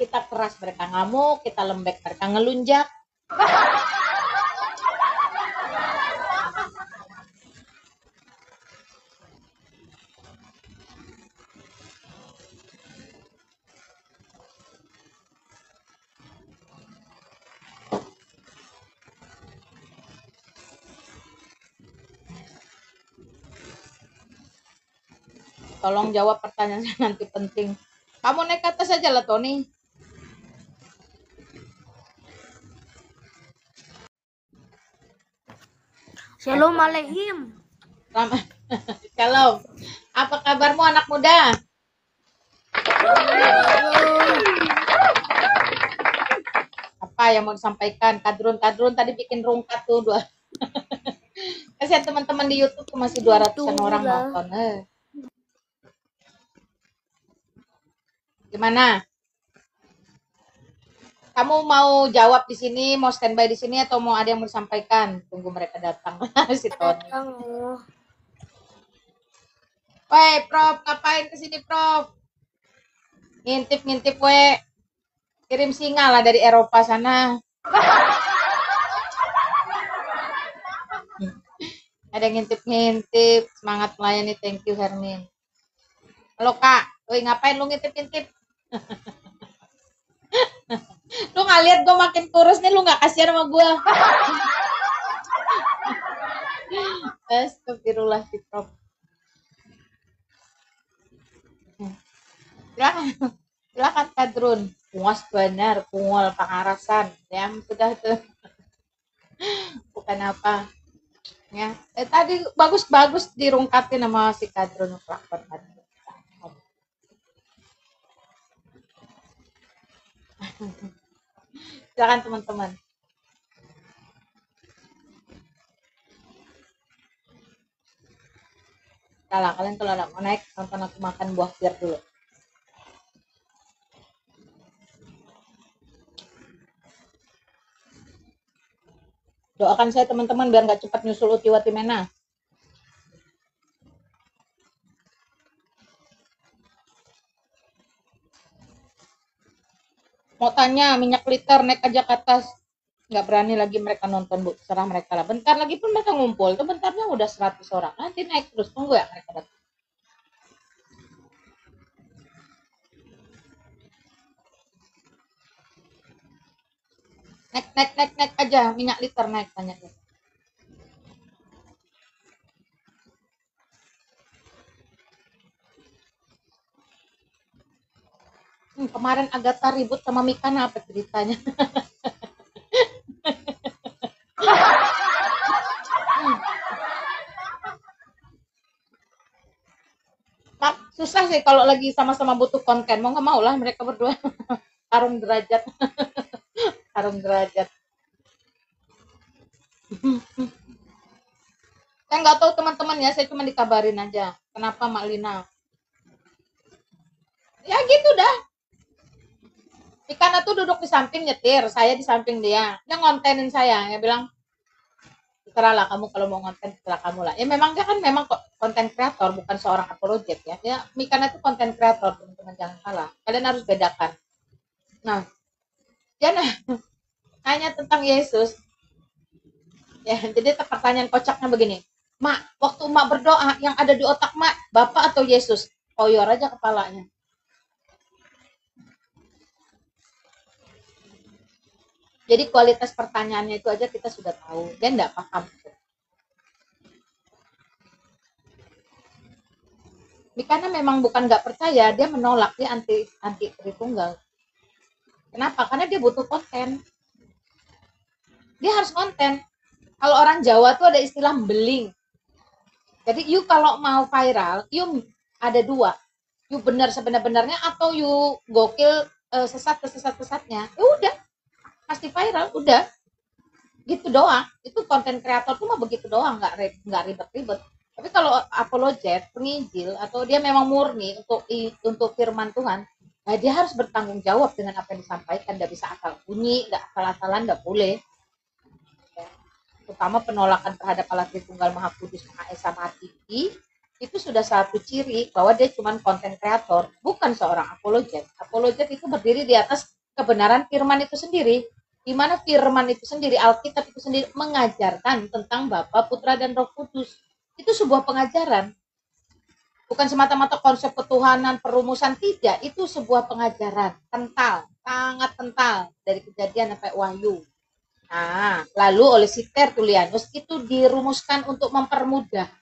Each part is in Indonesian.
Kita keras, mereka ngamuk, kita lembek, mereka ngelunjak. Tolong jawab pertanyaan saya nanti penting. Kamu naik ke atas aja lah, Tony. Shalom Alaikum. Shalom. Apa kabarmu anak muda? Apa yang mau disampaikan? Kadrun tadi bikin rungkat tuh dua. Kasihan teman-teman di YouTube tuh masih 200-an orang nonton. Gimana? Kamu mau jawab di sini, mau standby di sini atau mau ada yang mau disampaikan? Tunggu mereka datang. Si Tony. Woi, Prof, ngapain kesini, Prof? Ngintip-ngintip, we. Kirim singa lah dari Eropa sana. Ada ngintip-ngintip, semangat melayani, thank you, Hermin. Halo, Kak. Woi, ngapain lu ngintip-ngintip? Lu nggak lihat gue makin kurus nih, lu nggak kasihan sama gue? Astagfirullah, si Prof. Silakan Kadrun. Puas benar, pungol pangarasan. Ya, sudah tuh. Bukan apa. Ya, tadi bagus-bagus dirungkatin sama si Kadrun pelakon tadi. Silakan teman-teman. Salah, kalian kalau mau naik, nonton aku makan buah pir dulu. Doakan saya teman-teman biar nggak cepat nyusul Uti Watimena. Mau tanya minyak liter naik aja ke atas. Nggak berani lagi mereka nonton, Bu. Serah mereka lah. Bentar lagi pun mereka ngumpul. Itu bentarnya udah 100 orang. Nanti naik terus. Tunggu ya mereka datang. Naik aja. Minyak liter naik. Tanya deh. Kemarin Agatha ribut sama Mikana, apa ceritanya? Susah sih kalau lagi sama-sama butuh konten. Mau nggak mau lah mereka berdua. Tarung derajat. Tarung derajat. Saya nggak tahu teman-teman ya, saya cuma dikabarin aja. Kenapa Mak Lina? Ya gitu dah. Ikana tuh duduk di samping nyetir, saya di samping dia. Dia ngontenin saya, dia bilang, terserah lah kamu kalau mau ngonten, terserah kamu lah. Ya memang dia kan memang konten kreator, bukan seorang apologet ya. Ya Mikana itu konten kreator, teman-teman jangan salah. Kalian harus bedakan. Nah, dia nanya tentang Yesus. Ya, jadi pertanyaan kocaknya begini. Mak, waktu Mak berdoa, yang ada di otak Mak, Bapak atau Yesus? Koyor aja kepalanya. Jadi kualitas pertanyaannya itu aja kita sudah tahu. Dia enggak paham. Karena memang bukan nggak percaya, dia menolak, dia anti Tritunggal. Kenapa? Karena dia butuh konten. Dia harus konten. Kalau orang Jawa tuh ada istilah beling. Jadi you kalau mau viral, you ada dua. You benar sebenar-benarnya atau you gokil sesat-sesatnya. Ya udah, pasti viral, udah. Gitu doang. Itu konten kreator tuh mah begitu doang, nggak ribet-ribet. Tapi kalau apologet, penginjil, atau dia memang murni untuk firman Tuhan, nah dia harus bertanggung jawab dengan apa yang disampaikan. Nggak bisa asal bunyi, nggak asal-asalan, nggak boleh. Ya. Terutama penolakan terhadap Allah Tritunggal Maha Kudus, Maha Esa, Maha Tinggi, itu sudah satu ciri bahwa dia cuma konten kreator, bukan seorang apologet. Apologet itu berdiri di atas kebenaran firman itu sendiri, di mana firman itu sendiri, Alkitab itu sendiri mengajarkan tentang Bapa, Putra, dan Roh Kudus. Itu sebuah pengajaran. Bukan semata-mata konsep ketuhanan, perumusan, tidak. Itu sebuah pengajaran. Kental, sangat kental. Dari Kejadian sampai Wahyu. Nah, lalu oleh si Tertullianus itu dirumuskan untuk mempermudah.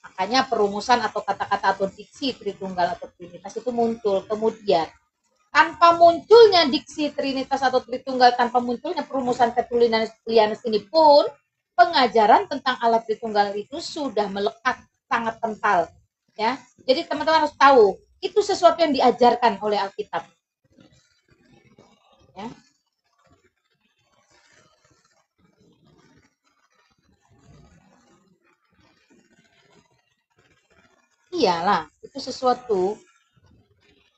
Makanya perumusan atau kata-kata atau diksi Tritunggal atau Trinitas itu muncul. Kemudian, tanpa munculnya diksi Trinitas atau Tritunggal, tanpa munculnya perumusan Tertullianus ini pun, pengajaran tentang Allah Tritunggal itu sudah melekat sangat kental. Ya, jadi teman-teman harus tahu itu sesuatu yang diajarkan oleh Alkitab. Ya. Iyalah, itu sesuatu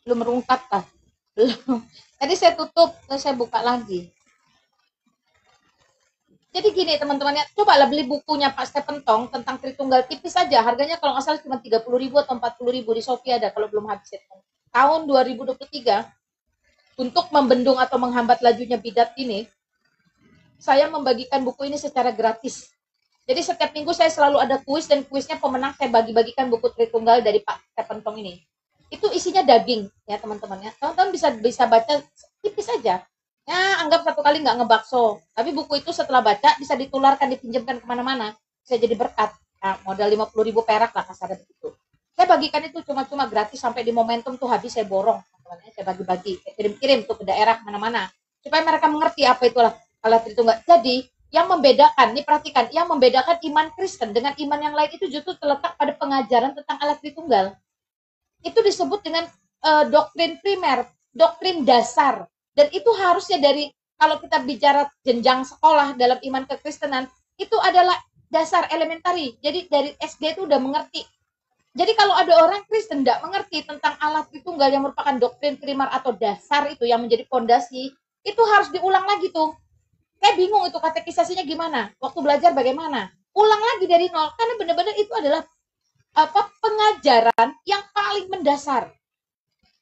belum terungkap kah? Belum. Tadi saya tutup, saya buka lagi. Jadi gini teman-teman ya, cobalah beli bukunya Pak Stephen Tong tentang Tritunggal, tipis saja, harganya kalau nggak salah cuma 30.000 atau 40.000 di Shopee ada kalau belum habis. Tahun 2023, untuk membendung atau menghambat lajunya bidat ini, saya membagikan buku ini secara gratis. Jadi setiap minggu saya selalu ada kuis, dan kuisnya pemenang saya bagi-bagikan buku Tritunggal dari Pak Stephen Tong ini. Itu isinya daging ya teman-teman ya. Teman-teman bisa baca tipis saja. Ya, anggap satu kali nggak ngebakso. Tapi buku itu setelah baca bisa ditularkan, dipinjamkan kemana-mana. Bisa jadi berkat. Nah, modal 50.000 perak lah kasarnya begitu. Saya bagikan itu cuma-cuma gratis sampai di momentum tuh habis saya borong. Teman-teman. Saya bagi-bagi. Saya kirim-kirim tuh ke daerah mana-mana. Supaya mereka mengerti apa itulah Allah Tritunggal. Jadi, yang membedakan, nih perhatikan, yang membedakan iman Kristen dengan iman yang lain itu justru terletak pada pengajaran tentang Allah Tritunggal. Itu disebut dengan doktrin primer, doktrin dasar. Dan itu harusnya dari, kalau kita bicara jenjang sekolah dalam iman kekristenan, itu adalah dasar elementari. Jadi dari SD itu udah mengerti. Jadi kalau ada orang Kristen tidak mengerti tentang Allah Tritunggal yang merupakan doktrin primer atau dasar itu yang menjadi fondasi, itu harus diulang lagi tuh. Saya bingung itu katekisasinya gimana, waktu belajar bagaimana. Ulang lagi dari nol, karena benar-benar itu adalah pengajaran yang paling mendasar.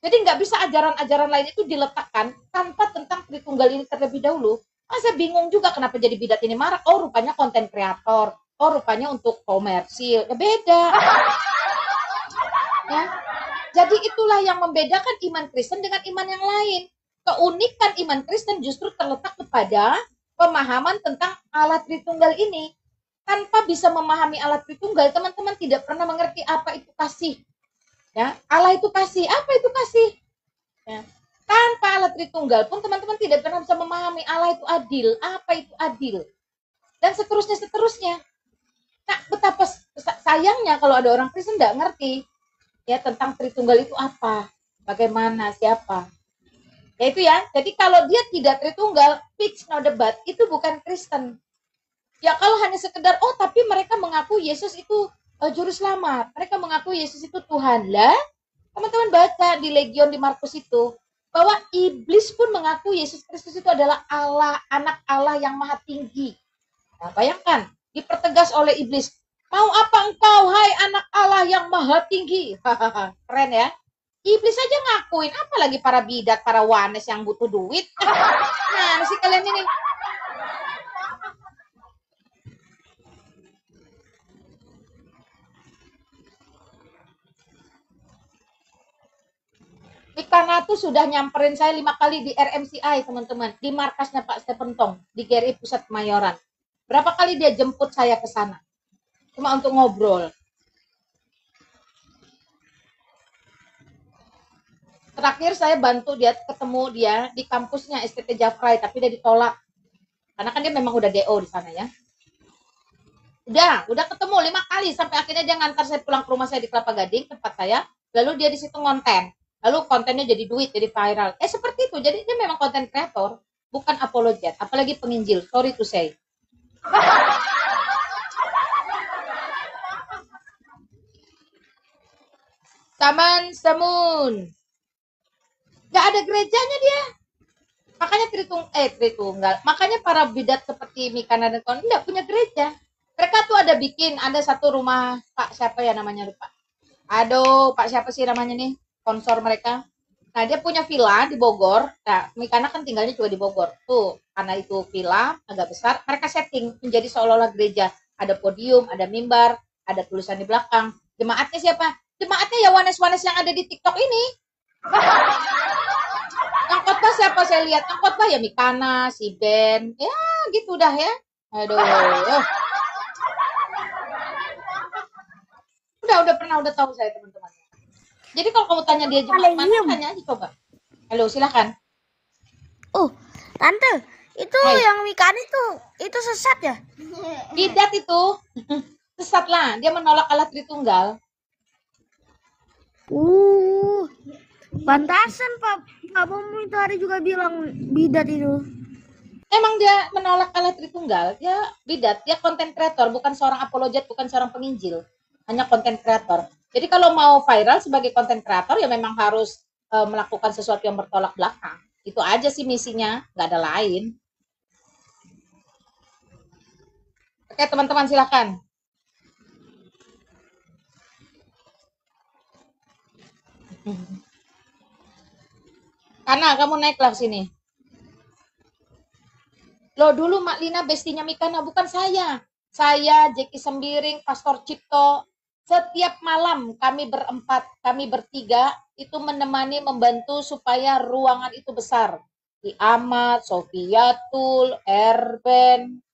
Jadi nggak bisa ajaran-ajaran lain itu diletakkan tanpa tentang Tritunggal ini terlebih dahulu. Saya bingung juga kenapa jadi bidat ini marak. Oh, rupanya konten kreator. Oh, rupanya untuk komersil. Ya beda. Ya. Jadi itulah yang membedakan iman Kristen dengan iman yang lain. Keunikan iman Kristen justru terletak kepada pemahaman tentang Allah Tritunggal ini. Tanpa bisa memahami Allah Tritunggal, teman-teman tidak pernah mengerti apa itu kasih. Ya, Allah itu kasih. Apa itu kasih? Ya. Tanpa Allah Tritunggal pun teman-teman tidak pernah bisa memahami Allah itu adil. Apa itu adil? Dan seterusnya. Nah, betapa sayangnya kalau ada orang Kristen tidak ngerti ya tentang Tritunggal itu apa, bagaimana, siapa. Ya itu ya. Jadi kalau dia tidak Tritunggal, fix no debat, itu bukan Kristen. Ya kalau hanya sekedar tapi mereka mengaku Yesus itu juru selamat, mereka mengaku Yesus itu Tuhan lah. Teman-teman baca di Legion di Markus itu bahwa iblis pun mengaku Yesus Kristus itu adalah Allah, anak Allah yang maha tinggi. Nah, bayangkan dipertegas oleh iblis, mau apa engkau hai anak Allah yang maha tinggi. Keren ya. Iblis aja ngakuin, apalagi para bidat, para wanes yang butuh duit. Nah, si kalian ini. Mikana tuh sudah nyamperin saya 5 kali di RMCI, teman-teman. Di markasnya Pak Stephen Tong, di GRI Pusat Kemayoran. Berapa kali dia jemput saya ke sana? Cuma untuk ngobrol. Terakhir saya bantu dia ketemu dia di kampusnya STT Jafrai, tapi dia ditolak. Karena kan dia memang udah DO di sana ya. Udah ketemu 5 kali sampai akhirnya dia ngantar saya pulang ke rumah saya di Kelapa Gading, tempat saya. Lalu dia di situ ngonten. Lalu kontennya jadi duit, jadi viral. Seperti itu. Jadi dia memang konten kreator, bukan apologet, apalagi penginjil. Sorry to say. Taman Semun. Gak ada gerejanya dia. Makanya Tritunggal. Makanya para bidat seperti Mikana dan kawan tidak punya gereja. Mereka tuh ada satu rumah Pak siapa ya namanya lupa. Aduh, Pak siapa sih namanya nih? Sponsor mereka. Nah, dia punya villa di Bogor. Nah, Mikana kan tinggalnya juga di Bogor. Tuh, karena itu villa agak besar, mereka setting menjadi seolah-olah gereja. Ada podium, ada mimbar, ada tulisan di belakang. Jemaatnya siapa? Jemaatnya ya wanes-wanes yang ada di TikTok ini. Yang khotbah siapa saya lihat? Yang khotbah ya Mikana, si Ben. Ya, gitu dah ya. Aduh. Udah tahu saya teman-teman. Jadi kalau kamu tanya dia jemaat mana, tanya aja coba. Halo, silahkan. Oh, tante, itu Hai. yang Mikani itu sesat ya? Bidat itu. Sesat lah, dia menolak Allah Tritunggal. Pantasan Pak Bomu itu hari juga bilang bidat itu. Emang dia menolak Allah Tritunggal, dia bidat, dia konten kreator, bukan seorang apologet, bukan seorang penginjil, hanya konten kreator. Jadi kalau mau viral sebagai konten kreator ya memang harus melakukan sesuatu yang bertolak belakang. Itu aja sih misinya, nggak ada lain. Oke teman-teman silakan. Karena kamu naiklah sini. Loh dulu Mak Lina bestinya Mikana, bukan saya. Saya, Jeki Sembiring, Pastor Cipto. Setiap malam kami berempat, kami bertiga itu menemani, membantu supaya ruangan itu besar. Di Ahmad, Sofiatul, Erben,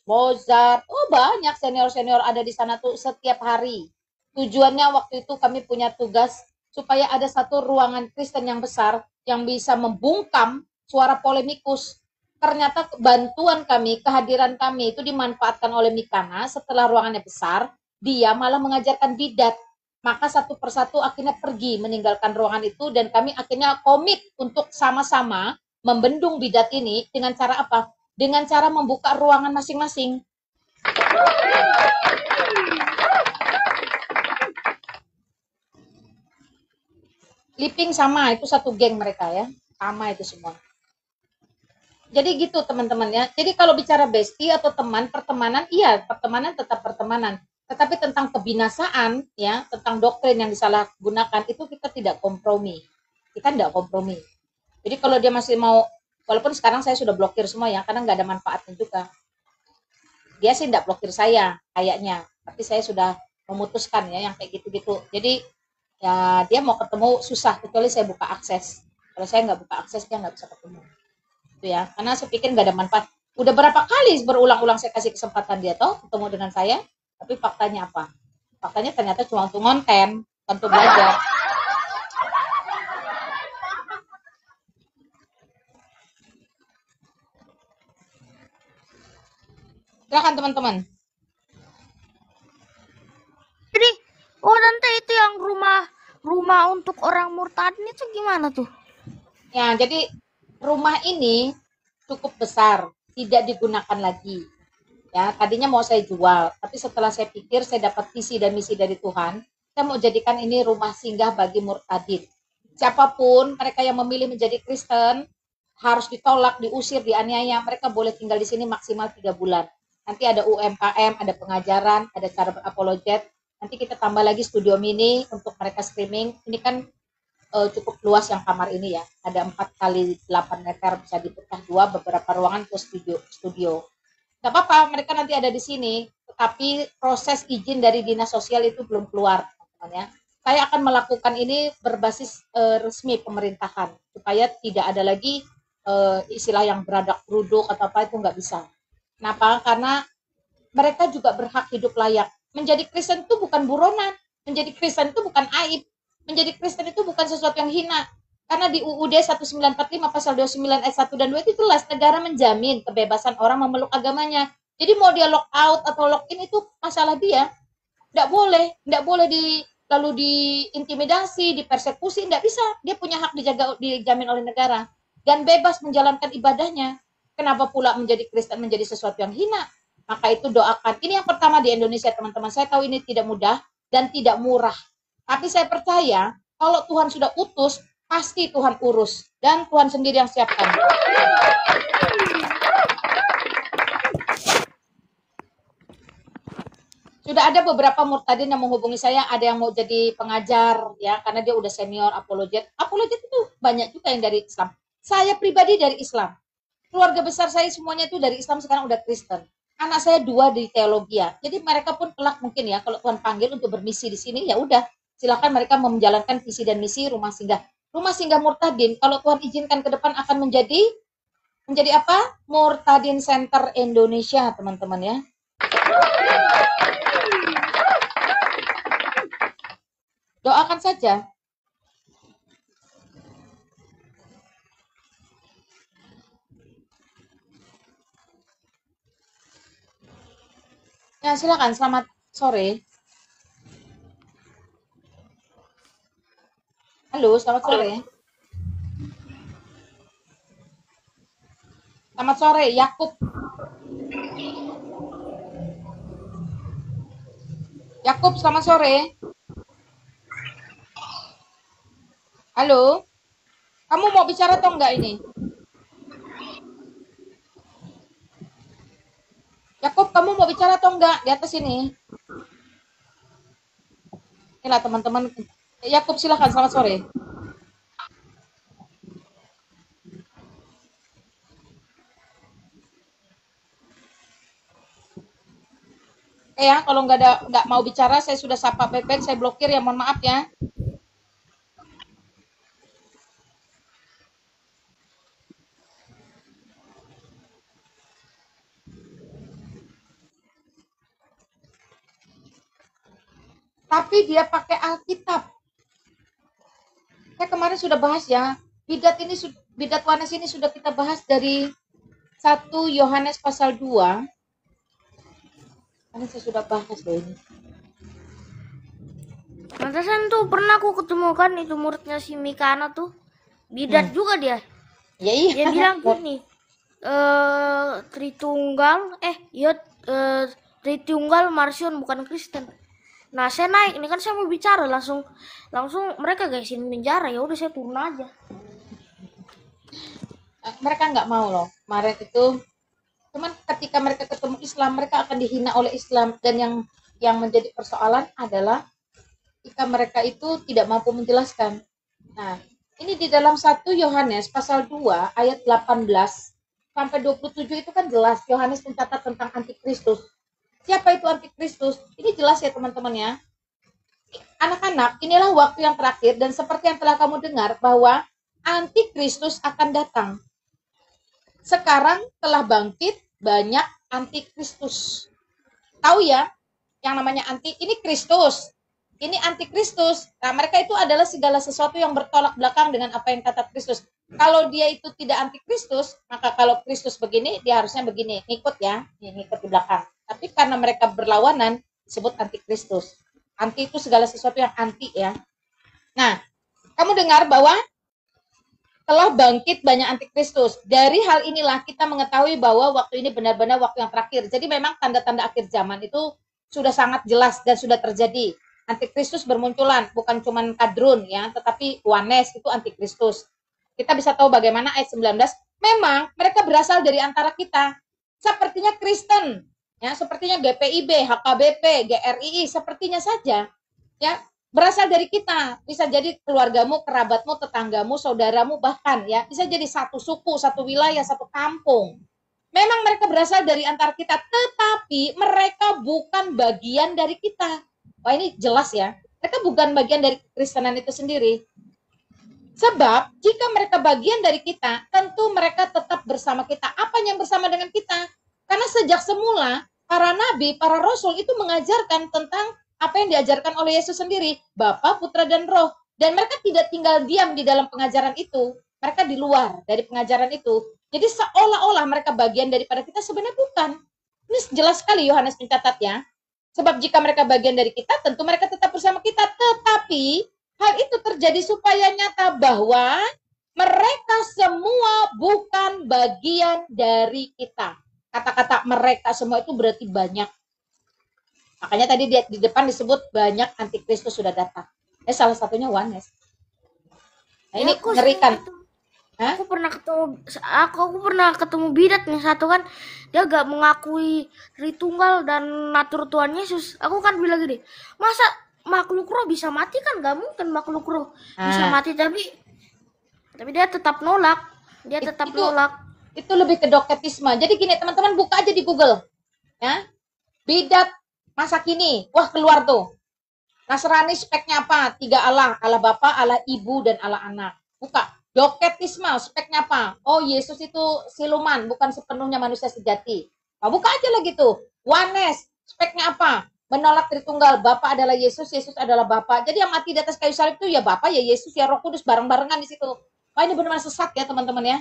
Mozart. Oh banyak senior-senior ada di sana tuh setiap hari. Tujuannya waktu itu kami punya tugas supaya ada satu ruangan Kristen yang besar yang bisa membungkam suara polemikus. Ternyata bantuan kami, kehadiran kami itu dimanfaatkan oleh Mikana. Setelah ruangannya besar, dia malah mengajarkan bidat. Maka satu persatu akhirnya pergi meninggalkan ruangan itu dan kami akhirnya komit untuk sama-sama membendung bidat ini dengan cara apa? Dengan cara membuka ruangan masing-masing. Liping sama, itu satu geng mereka ya. Sama itu semua. Jadi gitu teman-teman ya. Jadi kalau bicara bestie atau teman, pertemanan, iya pertemanan tetap pertemanan. Tetapi tentang kebinasaan ya, tentang doktrin yang disalahgunakan itu kita tidak kompromi. Kita tidak kompromi. Jadi kalau dia masih mau, walaupun sekarang saya sudah blokir semua ya, karena nggak ada manfaatnya juga. Dia sih tidak blokir saya kayaknya, tapi saya sudah memutuskan ya yang kayak gitu-gitu. Jadi ya dia mau ketemu susah kecuali saya buka akses. Kalau saya nggak buka akses dia nggak bisa ketemu. Gitu ya, karena saya pikir nggak ada manfaat. Udah berapa kali berulang-ulang saya kasih kesempatan dia toh ketemu dengan saya, tapi faktanya apa? Faktanya ternyata cuma untuk konten, untuk belajar. Silakan teman-teman. Jadi, tante itu yang rumah untuk orang murtadin itu gimana tuh? Ya, jadi rumah ini cukup besar, tidak digunakan lagi. Ya, tadinya mau saya jual, tapi setelah saya pikir saya dapat visi dan misi dari Tuhan, saya mau jadikan ini rumah singgah bagi murtadin. Siapapun mereka yang memilih menjadi Kristen harus ditolak, diusir, dianiaya, mereka boleh tinggal di sini maksimal 3 bulan. Nanti ada UMKM, ada pengajaran, ada cara berapologet. Nanti kita tambah lagi studio mini untuk mereka streaming. Ini kan cukup luas yang kamar ini ya. Ada 4 kali 8 meter, bisa dipecah dua, beberapa ruangan ke studio. Nggak apa-apa, mereka nanti ada di sini, tetapi proses izin dari dinas sosial itu belum keluar, teman-teman ya. Saya akan melakukan ini berbasis resmi pemerintahan, supaya tidak ada lagi istilah yang beradak beruduk atau apa itu nggak bisa. Kenapa? Karena mereka juga berhak hidup layak. Menjadi Kristen itu bukan buronan, menjadi Kristen itu bukan aib, menjadi Kristen itu bukan sesuatu yang hina. Karena di UUD 1945 pasal 29 ayat 1 dan 2 itu jelas negara menjamin kebebasan orang memeluk agamanya. Jadi mau dia lock out atau lock in itu masalah dia. Tidak boleh lalu diintimidasi, dipersekusi, tidak bisa. Dia punya hak dijamin oleh negara dan bebas menjalankan ibadahnya. Kenapa pula menjadi Kristen menjadi sesuatu yang hina? Maka itu doakan. Ini yang pertama di Indonesia teman-teman. Saya tahu ini tidak mudah dan tidak murah. Tapi saya percaya kalau Tuhan sudah utus, pasti Tuhan urus dan Tuhan sendiri yang siapkan. Sudah ada beberapa murtadin yang menghubungi saya, ada yang mau jadi pengajar ya, karena dia udah senior apologet. Apologet itu banyak juga yang dari Islam. Saya pribadi dari Islam. Keluarga besar saya semuanya itu dari Islam, sekarang udah Kristen. Anak saya 2 di teologi ya. Jadi mereka pun kelak mungkin ya, kalau Tuhan panggil untuk bermisi di sini, ya udah, silakan mereka menjalankan visi dan misi rumah singgah. Rumah singgah murtadin, kalau Tuhan izinkan ke depan akan menjadi apa? Murtadin Center Indonesia, teman-teman ya. Doakan saja. Ya, silakan. Selamat sore. Halo, selamat sore. Selamat sore, Yakub. Yakub, selamat sore. Halo, kamu mau bicara atau enggak ini? Yakub, kamu mau bicara atau enggak di atas ini? Inilah teman-teman. Yakub, silakan. Selamat sore. Ya, kalau nggak mau bicara, saya sudah sapa baik-baik, saya blokir ya, mohon maaf ya. Tapi dia pakai Alkitab. Saya kemarin sudah bahas ya, bidat wanes ini sudah kita bahas dari 1 Yohanes pasal 2. Ini saya sudah bahas loh ini. Pantesan tuh pernah aku ketemu kan itu muridnya si Mikana tuh. Bidat juga dia. Ya iya. Dia bilang gini, Tritunggal, Tritunggal Marsion bukan Kristen. Nah saya naik, ini kan saya mau bicara langsung mereka gaisin penjara, ya udah saya turun aja. Mereka nggak mau loh. Kemarin itu, cuman ketika mereka ketemu Islam, mereka akan dihina oleh Islam, dan yang menjadi persoalan adalah jika mereka itu tidak mampu menjelaskan. Nah, ini di dalam 1 Yohanes pasal 2 ayat 18 sampai 27 itu kan jelas Yohanes mencatat tentang antikristus. Siapa itu antikristus? Ini jelas ya teman-teman ya. Anak-anak, inilah waktu yang terakhir, dan seperti yang telah kamu dengar bahwa antikristus akan datang. Sekarang telah bangkit banyak antikristus. Tahu ya, yang namanya ini Kristus. Ini antikristus. Nah, mereka itu adalah segala sesuatu yang bertolak belakang dengan apa yang kata Kristus. Kalau dia itu tidak antikristus, maka kalau Kristus begini, dia harusnya begini. Ngikut ya, ngikut di belakang. Tapi karena mereka berlawanan, disebut antikristus. Anti itu segala sesuatu yang anti ya. Nah, kamu dengar bahwa telah bangkit banyak antikristus. Dari hal inilah kita mengetahui bahwa waktu ini benar-benar waktu yang terakhir. Jadi memang tanda-tanda akhir zaman itu sudah sangat jelas dan sudah terjadi. Antikristus bermunculan, bukan cuma kadrun ya, tetapi wanes itu antikristus. Kita bisa tahu bagaimana ayat 19, memang mereka berasal dari antara kita. Sepertinya Kristen, ya, sepertinya GPIB, HKBP, GRII, sepertinya saja, ya, berasal dari kita. Bisa jadi keluargamu, kerabatmu, tetanggamu, saudaramu, bahkan ya, bisa jadi satu suku, satu wilayah, satu kampung. Memang mereka berasal dari antara kita, tetapi mereka bukan bagian dari kita. Wah, ini jelas ya. Mereka bukan bagian dari Kristenan itu sendiri. Sebab jika mereka bagian dari kita, tentu mereka tetap bersama kita. Apa yang bersama dengan kita? Karena sejak semula, para nabi, para rasul itu mengajarkan tentang apa yang diajarkan oleh Yesus sendiri. Bapa, Putra, dan Roh. Dan mereka tidak tinggal diam di dalam pengajaran itu. Mereka di luar dari pengajaran itu. Jadi seolah-olah mereka bagian daripada kita, sebenarnya bukan. Ini jelas sekali Yohanes mencatatnya. Sebab jika mereka bagian dari kita, tentu mereka tetap bersama kita. Tetapi hal itu terjadi supaya nyata bahwa mereka semua bukan bagian dari kita. Kata-kata mereka semua itu berarti banyak. Makanya tadi di depan disebut banyak antikristus sudah datang. Salah satunya Wanes. Nah, ini mengerikan. Hah? Aku pernah ketemu bidat nih satu kan, dia gak mengakui Tritunggal dan natur Tuhan Yesus. Aku kan bilang gini, masa makhluk roh bisa mati? Kan gak mungkin makhluk roh bisa Nah, mati, tapi dia tetap nolak. itu lebih ke doketisme. Jadi gini teman-teman, buka aja di Google ya, bidat masa kini, wah keluar tuh. Nasrani speknya apa? 3 Allah, Allah Bapa, Allah Ibu, dan Allah Anak. Buka. Doketisme speknya apa? Oh, Yesus itu siluman, bukan sepenuhnya manusia sejati. Nah, buka aja lagi tuh. Oneness speknya apa? Menolak Tritunggal, Bapa adalah Yesus, Yesus adalah Bapa. Jadi yang mati di atas kayu salib itu ya Bapa, ya Yesus, ya Roh Kudus, bareng-barengan di situ. Wah, ini benar-benar sesat ya teman-teman ya.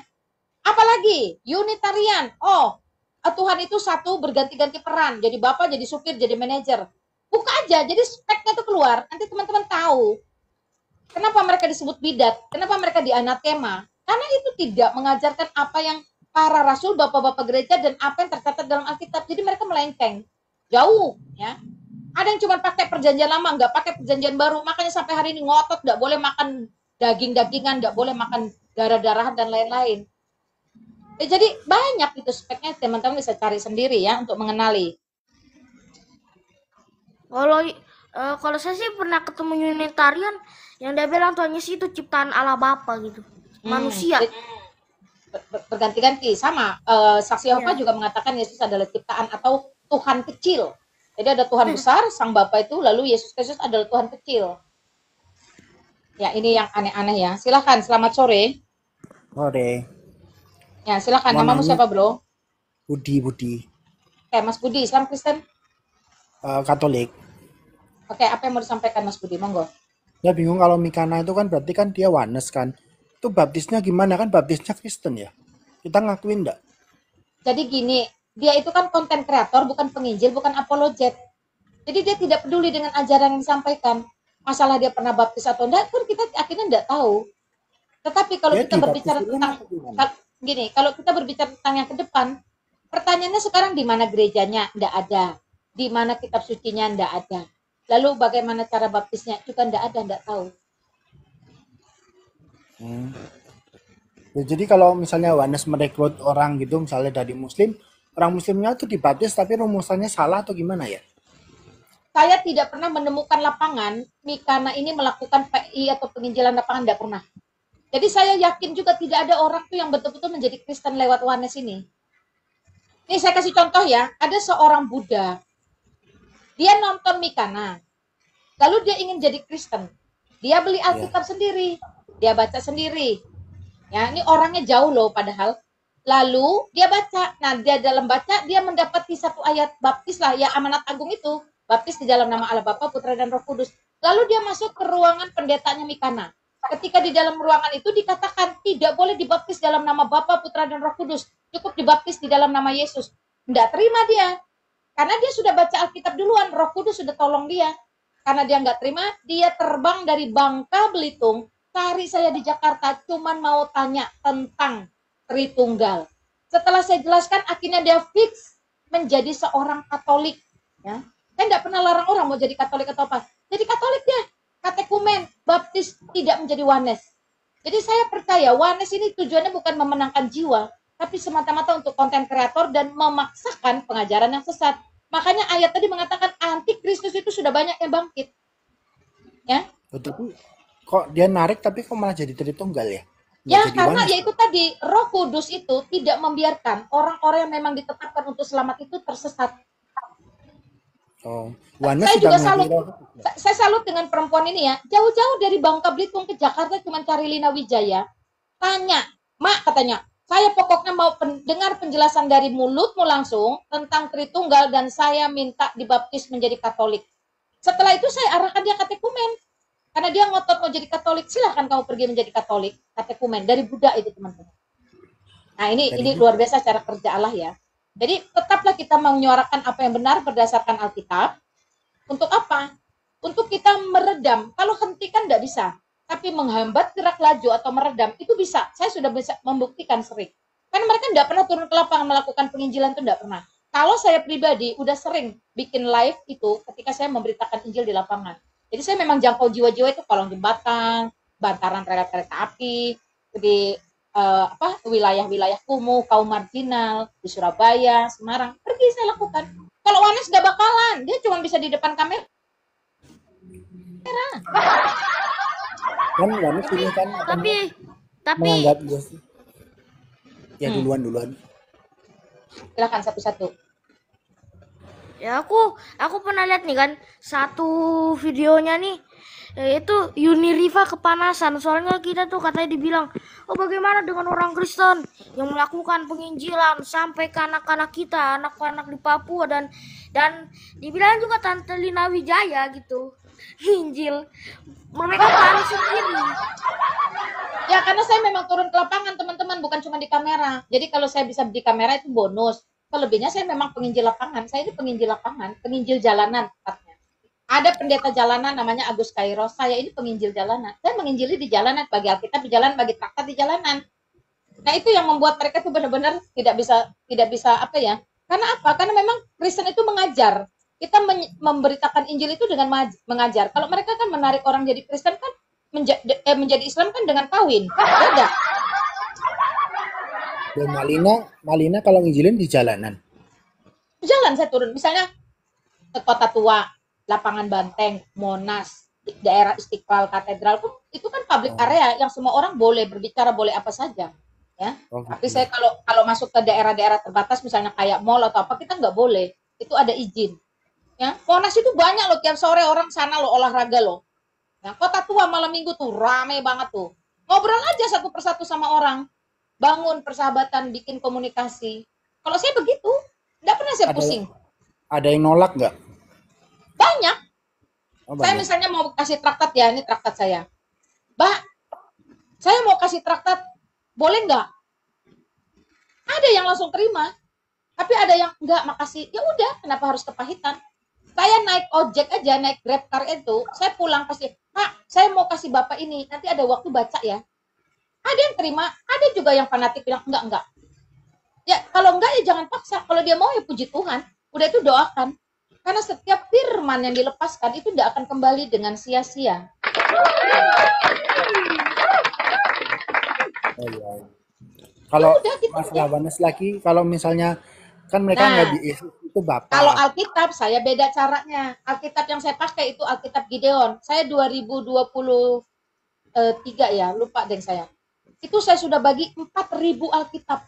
Apalagi Unitarian. Oh, Tuhan itu satu, berganti-ganti peran. Jadi Bapak, jadi supir, jadi manajer. Buka aja, jadi speknya tuh keluar. Nanti teman-teman tahu kenapa mereka disebut bidat, kenapa mereka dianatema. Karena itu tidak mengajarkan apa yang para rasul, bapak-bapak gereja, dan apa yang tercatat dalam Alkitab. Jadi mereka melenceng. Jauh, ya. Ada yang cuma pakai perjanjian lama, nggak pakai perjanjian baru. Makanya sampai hari ini ngotot, nggak boleh makan daging-dagingan, nggak boleh makan darah-darahan, dan lain-lain. Jadi banyak itu speknya, teman-teman bisa cari sendiri ya untuk mengenali. Kalau saya sih pernah ketemu Unitarian yang dia bilang Tuhan Yesus itu ciptaan Allah Bapa gitu, manusia. Berganti-ganti sama. Saksi Yehova juga mengatakan Yesus adalah ciptaan atau Tuhan kecil. Jadi ada Tuhan besar, Sang Bapa itu, lalu Yesus Kristus adalah Tuhan kecil. Ya, ini yang aneh-aneh ya. Silakan, selamat sore. Sore. Ya, silakan. Namamu siapa, Bro? Budi. Oke, Mas Budi, Islam Kristen? Katolik. Oke, apa yang mau disampaikan Mas Budi? Monggo. Ya bingung kalau Mikana itu kan berarti kan dia Oneness kan. Itu baptisnya gimana kan? Baptisnya Kristen ya. Kita ngakuin enggak? Jadi gini, dia itu kan konten kreator, bukan penginjil, bukan apologet. Jadi dia tidak peduli dengan ajaran yang disampaikan. Masalah dia pernah baptis atau enggak, pun kita akhirnya enggak tahu. Tetapi kalau Dia kita berbicara tentang gini, kalau kita berbicara tentang yang ke depan, pertanyaannya sekarang di mana gerejanya? Enggak ada. Di mana kitab sucinya? Enggak ada. Lalu bagaimana cara baptisnya? Juga enggak ada, enggak tahu. Ya, jadi kalau misalnya Oneness merekrut orang gitu, misalnya dari Muslim, orang Muslimnya tuh dibaptis tapi rumusannya salah atau gimana ya? Saya tidak pernah menemukan lapangan Mikana ini melakukan PI atau penginjilan lapangan, tidak pernah. Jadi saya yakin juga tidak ada orang tuh yang betul-betul menjadi Kristen lewat Oneness ini. Ini saya kasih contoh ya, ada seorang Buddha, dia nonton Mikana, lalu dia ingin jadi Kristen. Dia beli Alkitab sendiri, dia baca sendiri. Ya, ini orangnya jauh loh padahal. Lalu dia baca, nah dia dalam baca dia mendapati satu ayat baptis lah, ya amanat agung itu, baptis di dalam nama Allah Bapa, Putra dan Roh Kudus. Lalu dia masuk ke ruangan pendetanya Mikana. Ketika di dalam ruangan itu dikatakan tidak boleh dibaptis dalam nama Bapa, Putra dan Roh Kudus, cukup dibaptis di dalam nama Yesus. Tidak terima dia, karena dia sudah baca Alkitab duluan, Roh Kudus sudah tolong dia. Karena dia nggak terima, dia terbang dari Bangka Belitung, cari saya di Jakarta, cuman mau tanya tentang Tritunggal. Setelah saya jelaskan, akhirnya dia fix menjadi seorang Katolik. Ya, saya nggak pernah larang orang mau jadi Katolik atau apa. Jadi Katolik dia, katekumen, baptis, tidak menjadi Oneness. Jadi saya percaya Oneness ini tujuannya bukan memenangkan jiwa, tapi semata-mata untuk konten kreator dan memaksakan pengajaran yang sesat. Makanya ayat tadi mengatakan anti Kristus itu sudah banyak yang bangkit. Ya. Tapi kok dia narik tapi kok malah jadi Tritunggal ya? Ya, karena ya itu tadi, Roh Kudus itu tidak membiarkan orang-orang yang memang ditetapkan untuk selamat itu tersesat. Oh, saya juga salut. Saya salut dengan perempuan ini ya. Jauh-jauh dari Bangka Belitung ke Jakarta cuma cari Lina Wijaya. Tanya, Mak katanya, saya pokoknya mau dengar penjelasan dari mulutmu langsung tentang Tritunggal dan saya minta dibaptis menjadi Katolik. Setelah itu saya arahkan dia katekumen. Karena dia ngotot mau jadi Katolik, silahkan kamu pergi menjadi Katolik, katekumen dari Buddha itu teman-teman. Nah ini luar biasa cara kerja Allah ya. Jadi tetaplah kita menyuarakan apa yang benar berdasarkan Alkitab. Untuk apa? Untuk kita meredam. Kalau hentikan tidak bisa, tapi menghambat gerak laju atau meredam itu bisa. Saya sudah bisa membuktikan sering. Karena mereka tidak pernah turun ke lapangan melakukan penginjilan, itu tidak pernah. Kalau saya pribadi udah sering bikin live itu ketika saya memberitakan Injil di lapangan. Jadi saya memang jangkau jiwa-jiwa itu kolong jembatan, bantaran kereta api, di wilayah-wilayah kumuh, kaum marginal di Surabaya, Semarang, pergi saya lakukan. Kalau Wanes gak bakalan, dia cuma bisa di depan kamera. Kan Wanes ini kan apa Tapi tapi menganggap dia sih. Ya Hmm. duluan. Silakan satu-satu. ya aku pernah lihat nih kan satu videonya nih, itu Uniriva kepanasan soalnya kita tuh katanya dibilang, oh bagaimana dengan orang Kristen yang melakukan penginjilan sampai ke anak-anak kita, anak-anak di Papua, dan dibilang juga Tante Lina Wijaya gitu Injil, mereka panik sendiri. Ya karena saya memang turun ke lapangan teman-teman, bukan cuma di kamera. Jadi kalau saya bisa di kamera itu bonus. Selebihnya saya memang penginjil lapangan. Saya ini penginjil lapangan, penginjil jalanan tepatnya. Ada pendeta jalanan namanya Agus Kairo. Saya ini penginjil jalanan. Saya menginjili di jalanan, bagi Alkitab di jalan, bagi traktat di jalanan. Nah itu yang membuat mereka itu benar-benar tidak bisa apa ya? Karena apa? Karena memang Kristen itu mengajar. Kita memberitakan Injil itu dengan mengajar. Kalau mereka kan menarik orang jadi Kristen kan menjadi Islam kan dengan kawin. Beda. Dan Malina kalau ngizilin di jalanan. Jalan saya turun. Misalnya ke Kota Tua, Lapangan Banteng, Monas, daerah Istiqlal, Katedral itu kan public area yang semua orang boleh berbicara, boleh apa saja. Ya. Oh, Tapi gitu. saya kalau masuk ke daerah-daerah terbatas misalnya kayak mall atau apa kita nggak boleh. Itu ada izin. Ya. Monas itu banyak loh tiap sore orang sana loh olahraga loh. Nah, Kota Tua malam minggu tuh rame banget tuh. Ngobrol aja satu persatu sama orang. Bangun persahabatan, bikin komunikasi. Kalau saya begitu, nggak pernah saya Ada pusing. ada yang nolak nggak? Banyak. Oh, Saya banyak. misalnya mau kasih traktat ya, ini traktat saya. Mbak, saya mau kasih traktat, boleh nggak? Ada yang langsung terima, tapi ada yang nggak, makasih. Ya udah, kenapa harus kepahitan? Saya naik ojek aja, naik grab car itu, saya pulang pasti, Pak, saya mau kasih Bapak ini, nanti ada waktu baca ya. Ada yang terima, ada juga yang fanatik bilang enggak. Ya kalau enggak ya jangan paksa. Kalau dia mau ya puji Tuhan. Udah itu doakan. Karena setiap firman yang dilepaskan itu tidak akan kembali dengan sia-sia. Oh, iya. Kalau Udah gitu masalah aja. Wanes lagi, kalau misalnya kan mereka nggak Nah, di Yesus itu kalau Bapak. Alkitab saya beda caranya. Alkitab yang saya pakai itu Alkitab Gideon. Saya 2023 ya, lupa deh saya. Itu saya sudah bagi 4.000 Alkitab.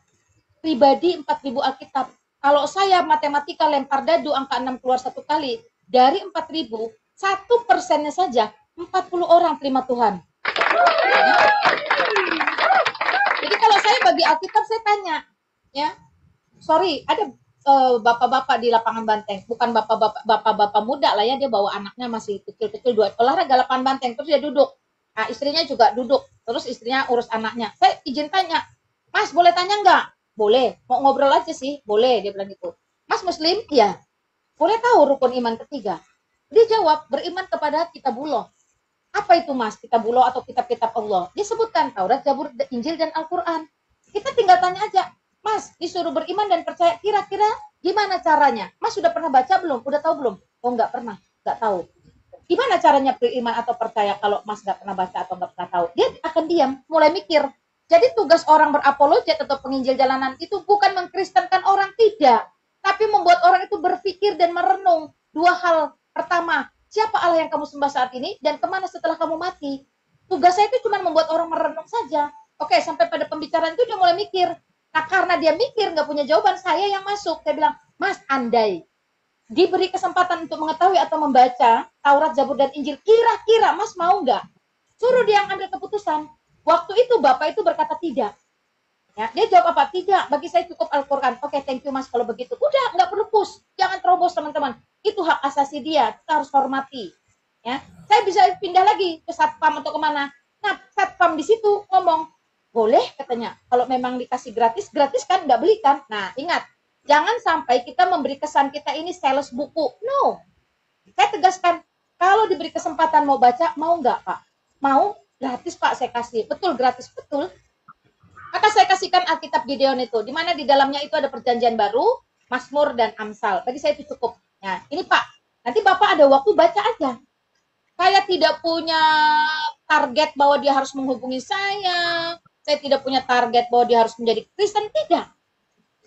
Pribadi 4.000 Alkitab. Kalau saya matematika lempar dadu angka 6 keluar satu kali, dari 4.000, 1%-nya saja 40 orang terima Tuhan. Jadi kalau saya bagi Alkitab saya tanya, ya, sorry, ada bapak-bapak di lapangan banteng, bukan bapak-bapak muda lah ya, dia bawa anaknya masih kecil-kecil, dua olahraga lapangan banteng, terus dia duduk. Nah, istrinya juga duduk, terus istrinya urus anaknya. Saya izin tanya, Mas boleh tanya nggak? Boleh. Mau ngobrol aja sih? Boleh, dia bilang gitu. Mas Muslim? Iya. Boleh tahu rukun iman ketiga? Dia jawab, beriman kepada kitabullah. Apa itu Mas? Kitabullah atau kitab-kitab Allah? Dia sebutkan Taurat, Zabur, Injil, dan Al-Quran. Kita tinggal tanya aja, Mas, disuruh beriman dan percaya, kira-kira gimana caranya? Mas sudah pernah baca belum? Udah tahu belum? Oh, nggak pernah, nggak tahu. Gimana caranya beriman atau percaya kalau Mas nggak pernah baca atau nggak pernah tahu? Dia akan diam, mulai mikir. Jadi tugas orang berapologet atau penginjil jalanan itu bukan mengkristenkan orang, tidak. Tapi membuat orang itu berpikir dan merenung. Dua hal. Pertama, siapa Allah yang kamu sembah saat ini dan kemana setelah kamu mati? Tugas saya itu cuma membuat orang merenung saja. Oke, sampai pada pembicaraan itu dia mulai mikir. Nah, karena dia mikir nggak punya jawaban, saya yang masuk. Saya bilang, Mas, andai diberi kesempatan untuk mengetahui atau membaca Taurat, Zabur, dan Injil, kira-kira Mas mau nggak? Suruh dia yang ambil keputusan. Waktu itu Bapak itu berkata tidak. Ya, dia jawab apa? Tidak, bagi saya cukup Al-Quran. Oke, thank you Mas kalau begitu. Udah, nggak perlu push. Jangan terobos teman-teman. Itu hak asasi dia, kita harus hormati. Ya, saya bisa pindah lagi ke satpam atau kemana. Nah, satpam di situ ngomong, boleh katanya. Kalau memang dikasih gratis, gratis kan nggak beli kan? Nah, ingat, jangan sampai kita memberi kesan kita ini sales buku. No, saya tegaskan, kalau diberi kesempatan mau baca, mau nggak Pak? Mau? Gratis Pak saya kasih. Betul, gratis. Betul. Maka saya kasihkan Alkitab Gideon itu, di mana di dalamnya itu ada perjanjian baru, Mazmur dan Amsal. Bagi saya itu cukup. Nah, ini Pak, nanti Bapak ada waktu baca aja. Saya tidak punya target bahwa dia harus menghubungi saya, Saya tidak punya target bahwa dia harus menjadi Kristen, tidak.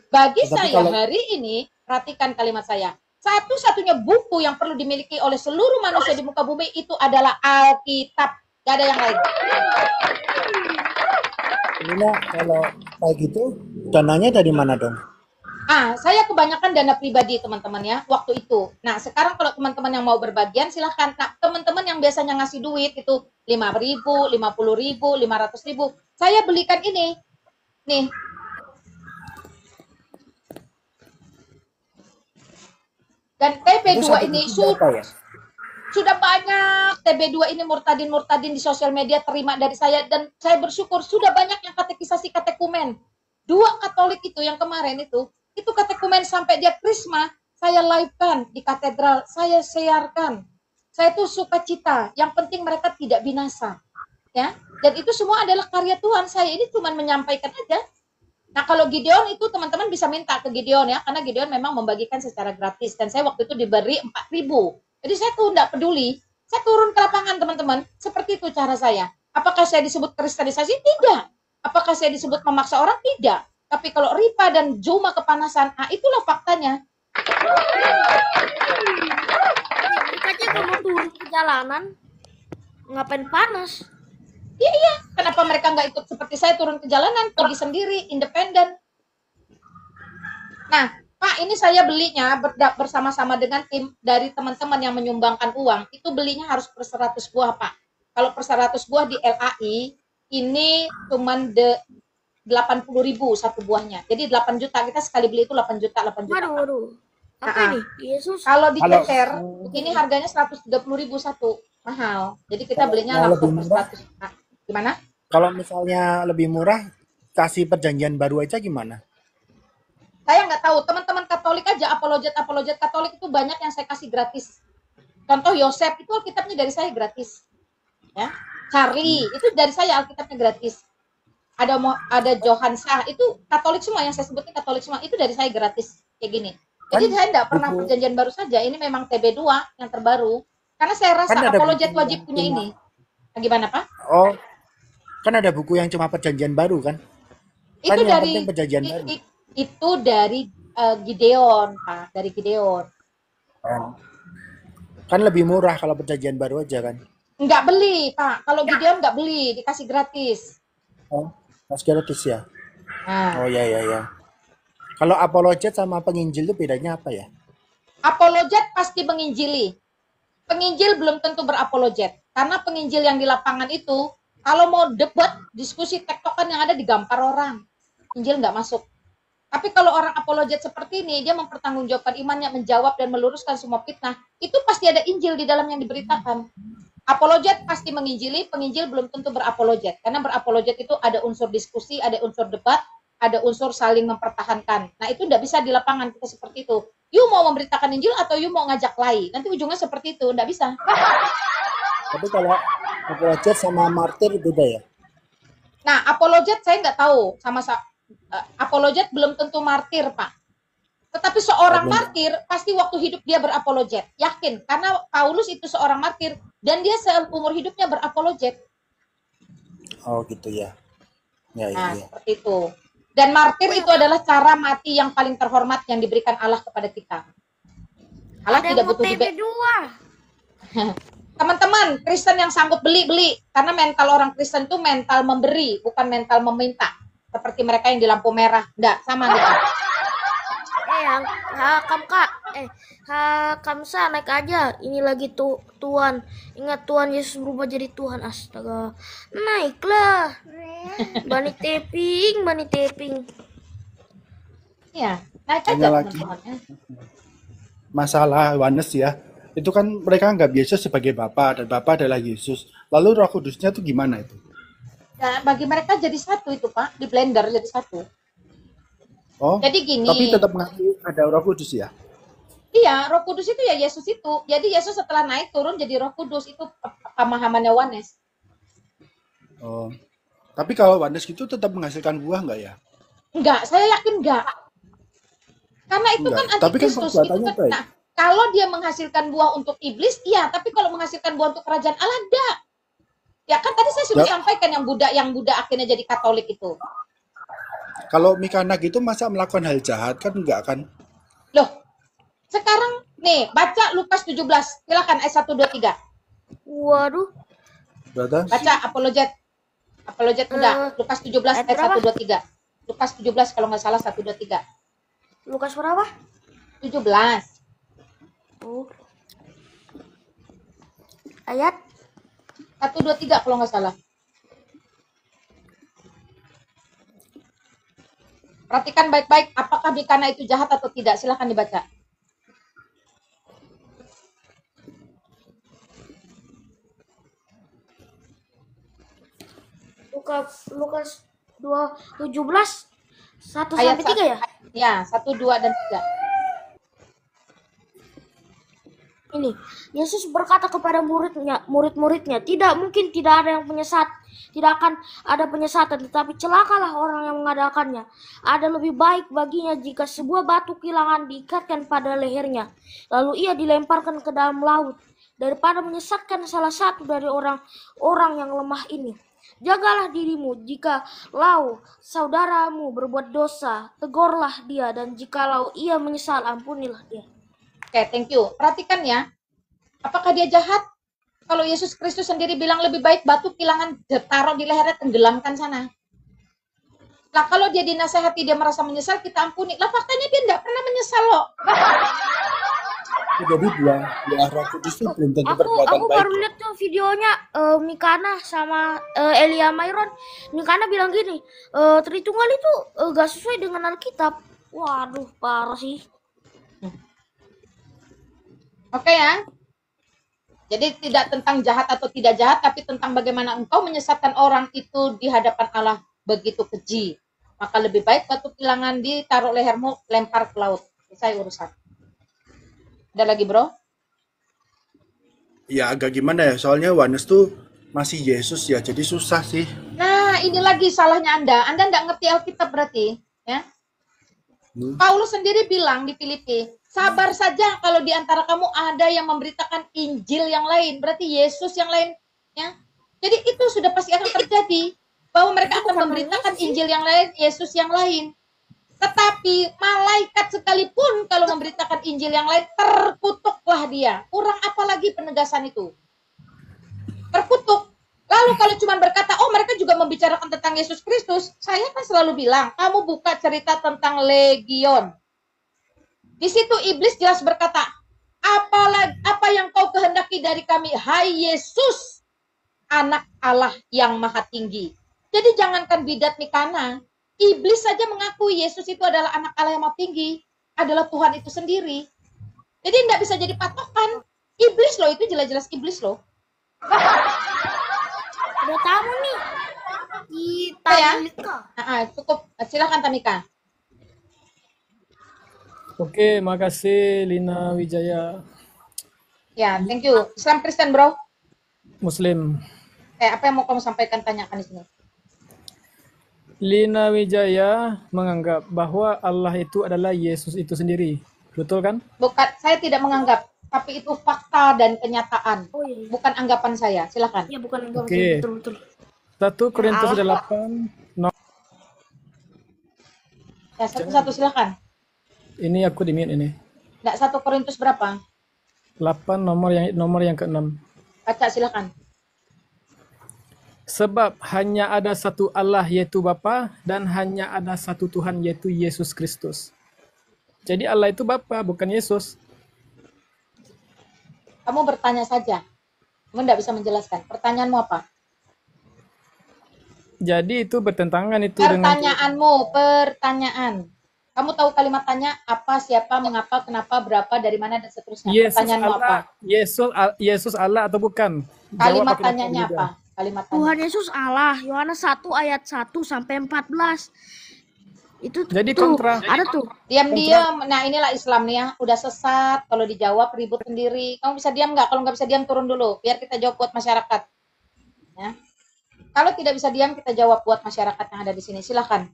Bagi Tetapi saya kalau hari ini, perhatikan kalimat saya. Satu-satunya buku yang perlu dimiliki oleh seluruh manusia di muka bumi itu adalah Alkitab. Gak ada yang lain. Lina, kalau kayak gitu dananya dari mana dong? Saya kebanyakan dana pribadi teman-teman ya, waktu itu. Nah, sekarang kalau teman-teman yang mau berbagian silahkan. Nah, teman-teman yang biasanya ngasih duit itu 5.000, 50.000, 500.000. Saya belikan ini. Nih. Dan Itu TB2 satu ini buku berapa ya? sudah banyak. TB2 ini murtadin-murtadin di sosial media terima dari saya. Dan saya bersyukur sudah banyak yang katekisasi katekumen. 2 Katolik itu yang kemarin itu katekumen sampai dia krisma, saya live-kan di katedral, saya siarkan. Saya tuh sukacita, yang penting mereka tidak binasa. Ya, dan itu semua adalah karya Tuhan. Saya ini cuma menyampaikan aja. Nah, kalau Gideon itu teman-teman bisa minta ke Gideon ya, karena Gideon memang membagikan secara gratis. Dan saya waktu itu diberi 4.000. Jadi saya tuh tidak peduli. Saya turun ke lapangan teman-teman. Seperti itu cara saya. Apakah saya disebut kristenisasi? Tidak. Apakah saya disebut memaksa orang? Tidak. Tapi kalau Ripa dan Juma kepanasan, itulah faktanya. Katanya kamu turun ke jalanan, ngapain panas? Iya. Kenapa mereka nggak ikut seperti saya turun ke jalanan, pergi sendiri, independen? Nah, Pak, ini saya belinya bersama-sama dengan tim dari teman-teman yang menyumbangkan uang. Itu belinya harus per 100 buah, Pak. Kalau per 100 buah di LAI, ini cuman 80.000 satu buahnya. Jadi 8 juta, kita sekali beli itu 8 juta. Waduh. Apa ini? Yesus. Kalau dicecer, ini harganya 130.000 satu. Mahal. Jadi kita belinya langsung per 100. Gimana? Kalau misalnya lebih murah, kasih perjanjian baru aja gimana? Saya nggak tahu. Teman-teman Katolik aja, apologet Katolik itu banyak yang saya kasih gratis. Contoh Yosef, itu Alkitabnya dari saya gratis. Ya. Charlie, itu dari saya Alkitabnya gratis. Ada Johansa, itu Katolik semua yang saya sebutnya Katolik semua, itu dari saya gratis kayak gini. Jadi saya tidak pernah perjanjian baru saja, ini memang TB2 yang terbaru. Karena saya rasa apologet wajib punya ini. Nah, gimana Pak? Oh, kan ada buku yang cuma perjanjian baru kan? Itu yang dari penting perjanjian baru. Itu dari Gideon, Pak, dari Gideon. Oh. Kan lebih murah kalau perjanjian baru aja kan? Nggak beli, Pak. Kalau Gideon nggak beli, dikasih gratis. Oh, masih gratis ya? Nah. Oh ya. Kalau apologet sama penginjil itu bedanya apa ya? Apologet pasti menginjili. Penginjil belum tentu berapologet. Karena penginjil yang di lapangan itu, kalau mau debat, diskusi tektokan yang ada digampar orang. Injil nggak masuk. Tapi kalau orang apologet seperti ini, dia mempertanggungjawabkan imannya, menjawab dan meluruskan semua fitnah, itu pasti ada Injil di dalam yang diberitakan. Apologet pasti menginjili, penginjil belum tentu berapologet. Karena berapologet itu ada unsur diskusi, ada unsur debat, ada unsur saling mempertahankan. Nah, itu tidak bisa di lapangan kita seperti itu. You mau memberitakan Injil atau you mau ngajak lay? Nanti ujungnya seperti itu, tidak bisa. Tapi kalau apologet sama martir beda ya? Nah, apologet saya nggak tahu. Apologet belum tentu martir, Pak. Tetapi seorang martir pasti waktu hidup dia berapologet. Yakin, karena Paulus itu seorang martir dan dia seumur hidupnya berapologet. Oh gitu ya. Ya. Seperti itu. Dan martir itu adalah cara mati yang paling terhormat yang diberikan Allah kepada kita. Allah tidak butuh Teman-teman, Kristen yang sanggup beli. Karena mental orang Kristen itu mental memberi, bukan mental meminta. Seperti mereka yang di lampu merah. Enggak, sama gitu. Kamsa naik aja. Ini lagi Tuhan. Ingat Tuhan Yesus berubah jadi Tuhan. Astaga. Naiklah. Bani taping. Iya, naik aja teman-teman. Masalah Yohanes ya. Itu kan mereka anggap Yesus sebagai Bapa dan Bapa adalah Yesus. Lalu Roh Kudusnya itu gimana itu? Ya, bagi mereka jadi satu itu, Pak. Di blender jadi satu. Oh, jadi gini. Tapi tetap ada Roh Kudus ya? Iya, Roh Kudus itu ya Yesus itu. Jadi Yesus setelah naik turun jadi Roh Kudus, itu pemahamannya Yohanes. Oh. Tapi kalau Yohanes itu tetap menghasilkan buah enggak ya? Enggak, saya yakin enggak. Karena itu kan antikristus. Nah, kalau dia menghasilkan buah untuk iblis, iya. Tapi kalau menghasilkan buah untuk kerajaan Allah, enggak. Ya kan tadi saya sudah Ya, sampaikan yang Buddha akhirnya jadi Katolik itu. kalau Mikana gitu masa melakukan hal jahat kan enggak kan? Loh, sekarang nih baca Lukas 17. Silakan ayat 1 2 3. Waduh, Berarti Baca apologet. Apologet udah. eh, Lukas 17 ayat ayat berapa? 1 2 3. Lukas 17 kalau nggak salah 1 2 3. Lukas berapa? 17. Oh, ayat 1 2 3 kalau nggak salah. Perhatikan baik-baik apakah Mikana itu jahat atau tidak. Silakan dibaca. Lukas 2:17 1 Ayat sampai 3 ya? ya, 1 2 dan 3. Ini Yesus berkata kepada murid-muridnya, tidak mungkin tidak ada yang penyesat, tidak akan ada penyesatan, tetapi celakalah orang yang mengadakannya. Ada lebih baik baginya jika sebuah batu kilangan diikatkan pada lehernya, lalu ia dilemparkan ke dalam laut, daripada menyesatkan salah satu dari orang-orang yang lemah ini. Jagalah dirimu, jika lau saudaramu berbuat dosa, tegurlah dia, dan jikalau ia menyesal, ampunilah dia. Oke, thank you. Perhatikan ya. Apakah dia jahat? Kalau Yesus Kristus sendiri bilang lebih baik batu kilangan taruh di lehernya, tenggelamkan sana. Nah, kalau dia dinasehati dia merasa menyesal, kita ampuni. Lah faktanya dia enggak pernah menyesal loh. jadi buah roh kudus itu belum tentu perbuatan Aku baik. baru lihat tuh videonya Mikana sama Elia Myron. Mikana bilang gini, Tritunggal itu gak sesuai dengan Alkitab. Waduh, parah sih. Oke ya. Jadi tidak tentang jahat atau tidak jahat, tapi tentang bagaimana engkau menyesatkan orang itu di hadapan Allah begitu keji. Maka lebih baik batu kilangan ditaruh lehermu, lempar ke laut. Selesai urusan. Ada lagi bro? Ya agak gimana ya, soalnya Yohanes tuh masih Yesus ya, jadi susah sih. Nah ini lagi salahnya Anda. Anda nggak ngerti Alkitab berarti. Ya. Paulus sendiri bilang di Filipi, sabar saja kalau di antara kamu ada yang memberitakan Injil yang lain, berarti Yesus yang lain, ya. Jadi itu sudah pasti akan terjadi bahwa mereka akan memberitakan Injil yang lain, Yesus yang lain. Tetapi malaikat sekalipun kalau memberitakan Injil yang lain, terkutuklah dia. Kurang apa lagi penegasan itu? Terkutuk. Lalu kalau cuma berkata, oh mereka juga membicarakan tentang Yesus Kristus, saya kan selalu bilang, kamu buka cerita tentang legion. Di situ iblis jelas berkata, apa yang kau kehendaki dari kami, hai Yesus, anak Allah yang maha tinggi. Jadi jangankan bidat Mikana, iblis saja mengakui Yesus itu adalah anak Allah yang maha tinggi, adalah Tuhan itu sendiri. Jadi tidak bisa jadi patokan. Iblis loh, itu jelas-jelas iblis loh. Ada tamu nih di Ya? Tamika. Cukup, silakan Tamika. Oke, makasih Lina Wijaya, Ya, thank you. Islam Kristen, bro. Muslim. Apa yang mau kamu sampaikan, tanyakan di sini. Lina Wijaya menganggap bahwa Allah itu adalah Yesus itu sendiri. Betul kan? Bukan, saya tidak menganggap, tapi itu fakta dan kenyataan. Oh iya, Bukan anggapan saya. Silakan. ya bukan Oke. betul. 1 Korintus Allah. 8, Ya, satu-satu silakan. ini aku di mute ini. Nggak, 1 Korintus berapa? 8 nomor yang ke-6. Baca, silakan. Sebab hanya ada satu Allah yaitu Bapa dan hanya ada satu Tuhan yaitu Yesus Kristus. Jadi Allah itu Bapa, bukan Yesus. Kamu bertanya saja. Kamu nggak bisa menjelaskan. Pertanyaanmu apa? Jadi itu bertentangan itu dengan Pertanyaanmu, pertanyaan. Kamu tahu kalimat tanya apa, siapa, mengapa, kenapa, berapa, dari mana, dan seterusnya. Yesus Pertanyaanmu apa? Allah. Yesus Allah atau bukan? Kalimat pakai tanyanya juga. apa? Kalimat tanya. Tuhan Yesus Allah. Yohanes 1 ayat 1 sampai 14. Itu Jadi tuh, kontra. ada tuh. Diam-diam. Nah, inilah Islam nih ya. Udah sesat. Kalau dijawab ribut sendiri. Kamu bisa diam nggak? Kalau nggak bisa diam, turun dulu. Biar kita jawab buat masyarakat. Ya. Kalau tidak bisa diam, kita jawab buat masyarakat yang ada di sini. Silakan.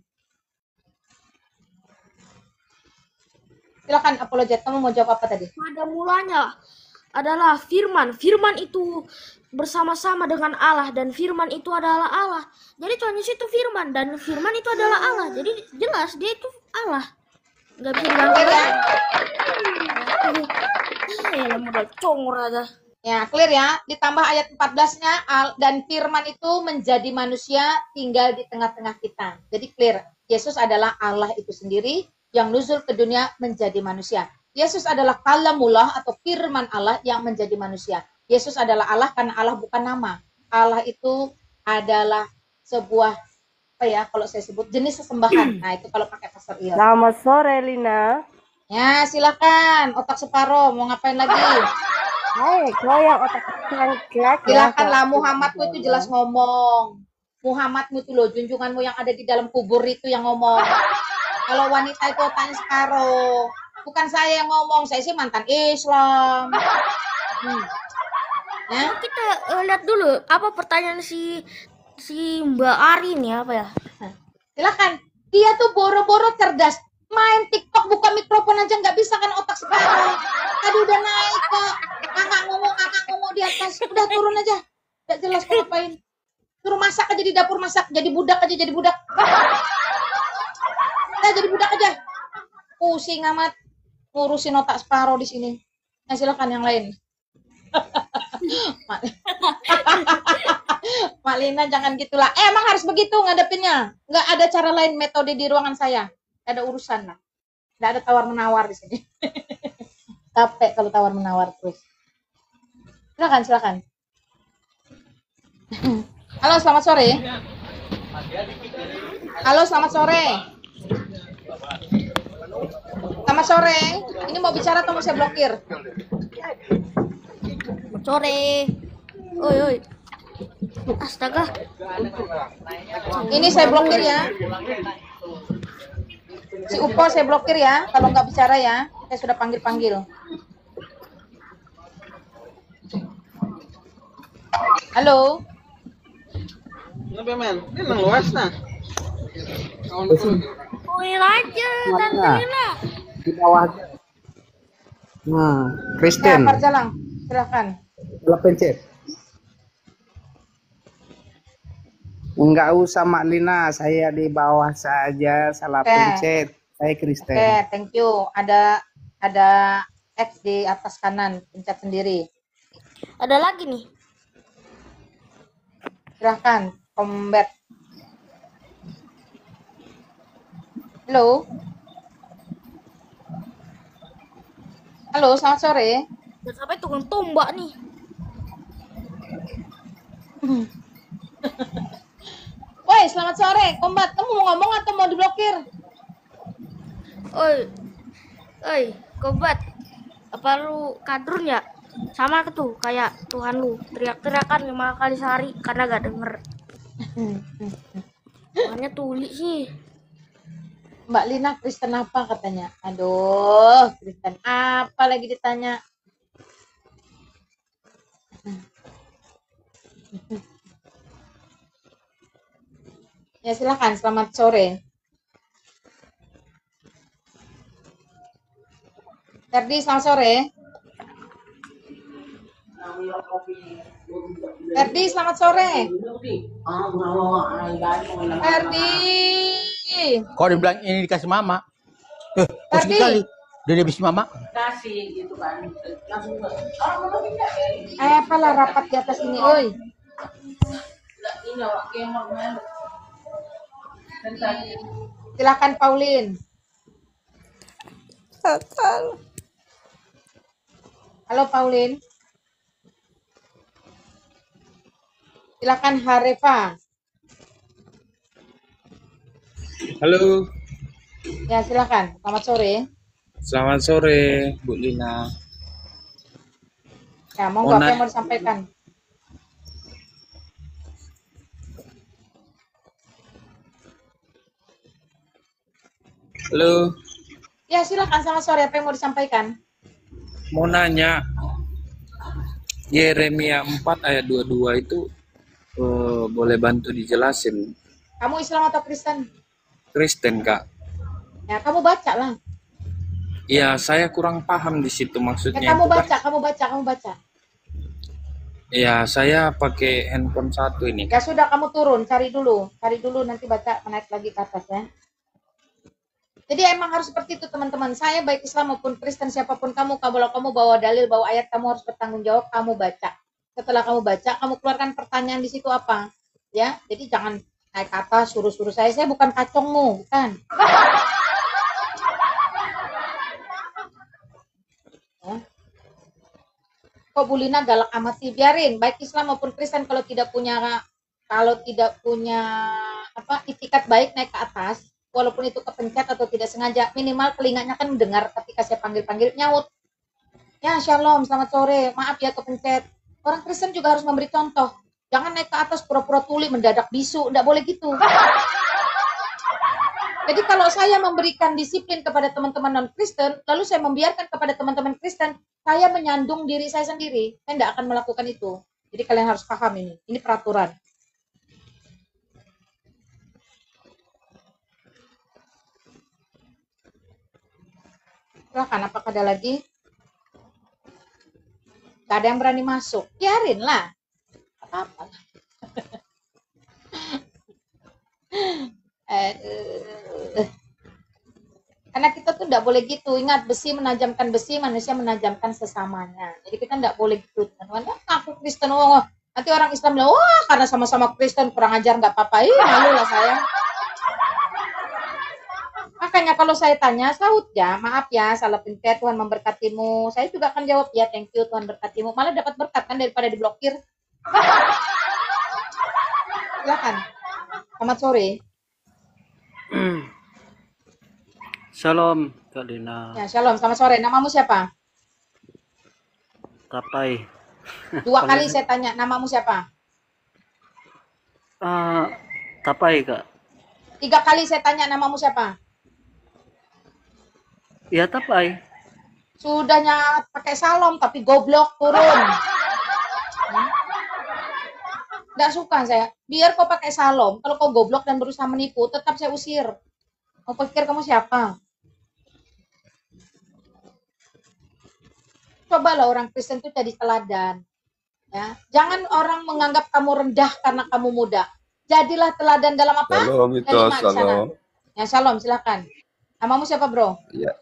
Silakan, apologet. Kamu mau jawab apa tadi? Pada mulanya adalah firman. Firman itu bersama-sama dengan Allah dan firman itu adalah Allah. Jadi Tuhan Yesus itu firman dan firman itu adalah Allah. Jadi jelas dia itu Allah. Nggak bisa diganggu. Ya modal congor aja. Ya, clear ya. Ditambah ayat 14-nya dan firman itu menjadi manusia tinggal di tengah-tengah kita. Jadi clear. Yesus adalah Allah itu sendiri yang nuzul ke dunia menjadi manusia. Yesus adalah kalamullah atau firman Allah yang menjadi manusia. Yesus adalah Allah karena Allah bukan nama. Allah itu adalah sebuah apa ya kalau saya sebut jenis sesembahan. Nah, itu kalau pakai Pastor Il. Selamat sore, Lina. Ya, silakan. Otak separo mau ngapain lagi? Hai, kau yang otak cengklek. Silakanlah, Muhammadmu itu jelas ngomong. Muhammadmu itu loh, junjunganmu yang ada di dalam kubur itu yang ngomong. Kalau wanita itu otaknya separuh. Bukan saya yang ngomong, saya sih mantan Islam. Ya? Kita lihat dulu apa pertanyaan si Mbak Ari nih apa ya? Silakan. Dia tuh boro-boro cerdas. Main TikTok buka mikrofon aja nggak bisa kan otak separuh. Tadi udah naik kok. Kakak ngomong di atas. Udah turun aja. Nggak jelas mau ngapain. Suruh masak aja di dapur, masak. Jadi budak aja, jadi budak. Udah jadi budak aja. Pusing amat. Ngurusin otak separuh di sini. Nah, silakan yang lain. Mak Lina jangan gitulah. Emang harus begitu ngadepinnya. Nggak ada cara lain metode di ruangan saya. Nggak ada urusan lah. Nggak ada tawar-menawar di sini. Capek kalau tawar-menawar terus. Silakan. Halo, selamat sore. Halo, selamat sore. Selamat sore. Ini mau bicara atau mau saya blokir? Sore. Oi. Astaga. Ini saya blokir ya. Si Upo saya blokir ya. Kalau nggak bicara ya. Saya sudah panggil-panggil. Halo. Kenapa men? Ini nang luas nah. Poin aja Tante Lina. Di bawah. Nah, Kristen. Ya, Jalang. Silakan. Belum pencet. Enggak usah Mak Lina, saya di bawah saja, salah pencet. Saya Kristen. Oke, thank you. Ada X di atas kanan, pencet sendiri. Ada lagi nih. Silakan, combat. Halo. Halo, selamat sore. Dan sampai tukang tombak nih. Woi, selamat sore. Combat, kamu mau ngomong atau mau diblokir? Oi, Kobat. Apa lu kadrun ya? Sama tuh kayak Tuhan lu teriak-teriakan 5 kali sehari karena gak denger. Soalnya tuli sih. Mbak Lina Kristen apa katanya? Aduh, Kristen apa lagi ditanya? Ya silakan, selamat sore. Ferdi, selamat sore. Ferdi, selamat sore. Ferdi. Kok dibilang ini dikasih mama? Pusing Ferdi. kali. Dia habis mama. Apalah rapat di atas ini, oi. Silakan Pauline. Halo Pauline. Silakan Harefa. Halo, Ya silakan. Selamat sore. selamat sore Bu Lina. Ya monggo apa yang mau disampaikan? Halo, Ya silakan, selamat sore. Apa yang mau disampaikan? mau nanya, Yeremia 4 ayat 22 itu boleh bantu dijelasin? Kamu Islam atau Kristen? Kristen Kak. Ya kamu baca lah. Ya, saya kurang paham di situ Ya maksudnya kamu itu kan. baca, kamu baca. Ya, saya pakai handphone satu ini. Ya sudah, kamu turun, cari dulu nanti baca naik lagi ke atas ya. Jadi emang harus seperti itu teman-teman. Saya baik Islam maupun Kristen siapapun kamu, kalau kamu bawa dalil, bawa ayat, kamu harus bertanggung jawab. Kamu baca. Setelah kamu baca, kamu keluarkan pertanyaan di situ apa, ya. Jadi jangan naik ke atas suruh-suruh saya bukan kacongmu, bukan. Ya. Kok Bu Lina galak amat sih? Biarin, baik Islam maupun Kristen kalau tidak punya itikat baik naik ke atas, walaupun itu kepencet atau tidak sengaja, minimal telinganya kan mendengar ketika saya panggil nyaut. Ya, shalom, selamat sore, maaf ya kepencet. Orang Kristen juga harus memberi contoh. Jangan naik ke atas pura-pura tuli mendadak bisu, enggak boleh gitu. Jadi kalau saya memberikan disiplin kepada teman-teman non-Kristen, lalu saya membiarkan kepada teman-teman Kristen, saya menyandung diri saya sendiri. Saya tidak akan melakukan itu. Jadi kalian harus paham ini. Ini peraturan. Silahkan, apakah ada lagi? Gak ada yang berani masuk. Biarin lah. Apa-apa. Karena kita tuh tidak boleh gitu. Ingat, besi menajamkan besi, manusia menajamkan sesamanya. Jadi kita tidak boleh gitu. Teman-teman, aku Kristen, nanti orang Islam bilang, wah karena sama-sama Kristen kurang ajar nggak apa-apa. Malu lah saya. Makanya kalau saya tanya, saud ya, maaf ya, salah pencet, Tuhan memberkatimu. Saya juga akan jawab, ya thank you, Tuhan berkatimu. Malah dapat berkat kan daripada diblokir. Silakan. Selamat sore. Shalom, Kak Lina. Ya, shalom. Selamat sore. Namamu siapa? Tapai. 2 kali saya tanya, namamu siapa? Tapai, Kak. 3 kali saya tanya, namamu siapa? Ya, Tapai. Sudahnya pakai salam, tapi goblok turun. Nggak suka saya. Biar kau pakai salam, kalau kau goblok dan berusaha menipu, tetap saya usir. Mau pikir kamu siapa? Cobalah orang Kristen itu jadi teladan. Ya, jangan orang menganggap kamu rendah karena kamu muda. Jadilah teladan dalam apa? Shalom itu, shalom. Ya, shalom, silakan. Namamu siapa, bro? Ya,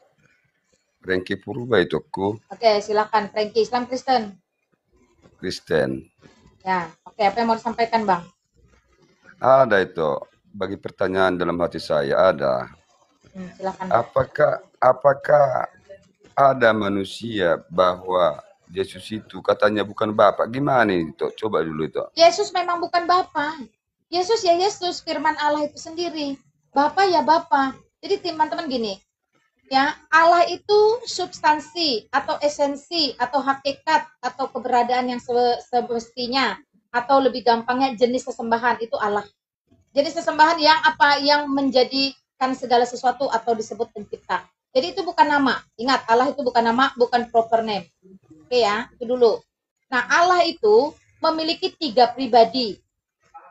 Franky Purba itu aku. Oke, silakan. Franky, Islam Kristen? Kristen. Ya, oke. Apa yang mau disampaikan, Bang? Ada itu. Bagi pertanyaan dalam hati saya ada. Silakan. Apakah ada manusia bahwa Yesus itu katanya bukan Bapa? Gimana itu? Coba dulu itu. Yesus memang bukan Bapa. Yesus ya Yesus, firman Allah itu sendiri. Bapa ya Bapa. Jadi teman-teman gini, ya Allah itu substansi atau esensi atau hakikat atau keberadaan yang semestinya atau lebih gampangnya jenis sesembahan itu Allah. Jadi sesembahan yang apa? Yang menjadikan segala sesuatu atau disebut pencipta. Jadi itu bukan nama. Ingat, Allah itu bukan nama, bukan proper name. Oke ya, itu dulu. Nah, Allah itu memiliki 3 pribadi.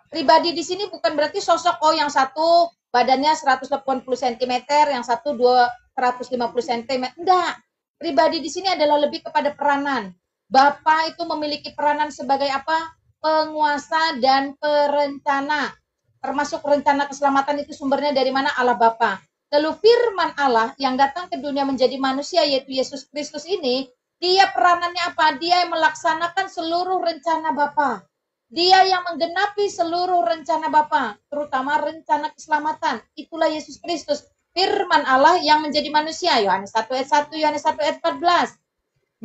Pribadi di sini bukan berarti sosok yang satu badannya 180 cm, yang satu 150 cm. Enggak. Pribadi di sini adalah lebih kepada peranan. Bapa itu memiliki peranan sebagai apa? Penguasa dan perencana. Termasuk rencana keselamatan itu sumbernya dari mana? Allah Bapa. Lalu firman Allah yang datang ke dunia menjadi manusia yaitu Yesus Kristus ini, dia peranannya apa? Dia yang melaksanakan seluruh rencana Bapa. Dia yang menggenapi seluruh rencana Bapa, terutama rencana keselamatan. Itulah Yesus Kristus, firman Allah yang menjadi manusia. Yohanes 1 ayat 1, Yohanes 1 ayat 14.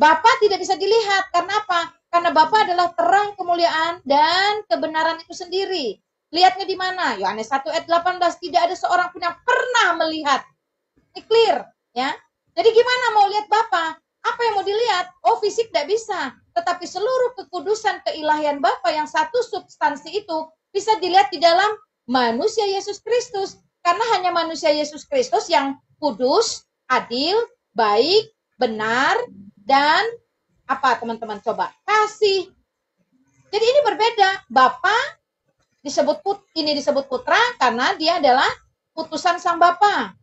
Bapa tidak bisa dilihat, karena apa? Karena Bapa adalah terang kemuliaan dan kebenaran itu sendiri. Lihatnya di mana? Yohanes 1 ayat 18, tidak ada seorang pun yang pernah melihat. Ini clear, ya. Jadi gimana mau lihat Bapa? Apa yang mau dilihat? Oh, fisik tidak bisa. Tetapi seluruh kekudusan keilahian Bapa yang satu substansi itu bisa dilihat di dalam manusia Yesus Kristus. Karena hanya manusia Yesus Kristus yang kudus, adil, baik, benar, dan apa teman-teman coba? Kasih. Jadi ini berbeda. Bapa disebut putra karena dia adalah utusan sang Bapa.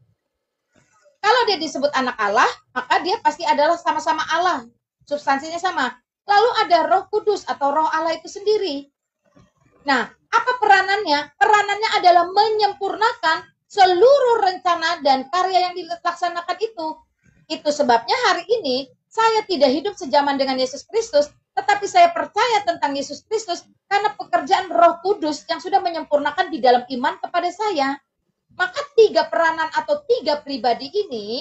Kalau dia disebut anak Allah, maka dia pasti adalah sama-sama Allah. Substansinya sama. Lalu ada Roh Kudus atau Roh Allah itu sendiri. Nah, apa peranannya? Peranannya adalah menyempurnakan seluruh rencana dan karya yang dilaksanakan itu. Itu sebabnya hari ini saya tidak hidup sejaman dengan Yesus Kristus, tetapi saya percaya tentang Yesus Kristus karena pekerjaan Roh Kudus yang sudah menyempurnakan di dalam iman kepada saya. Maka 3 peranan atau 3 pribadi ini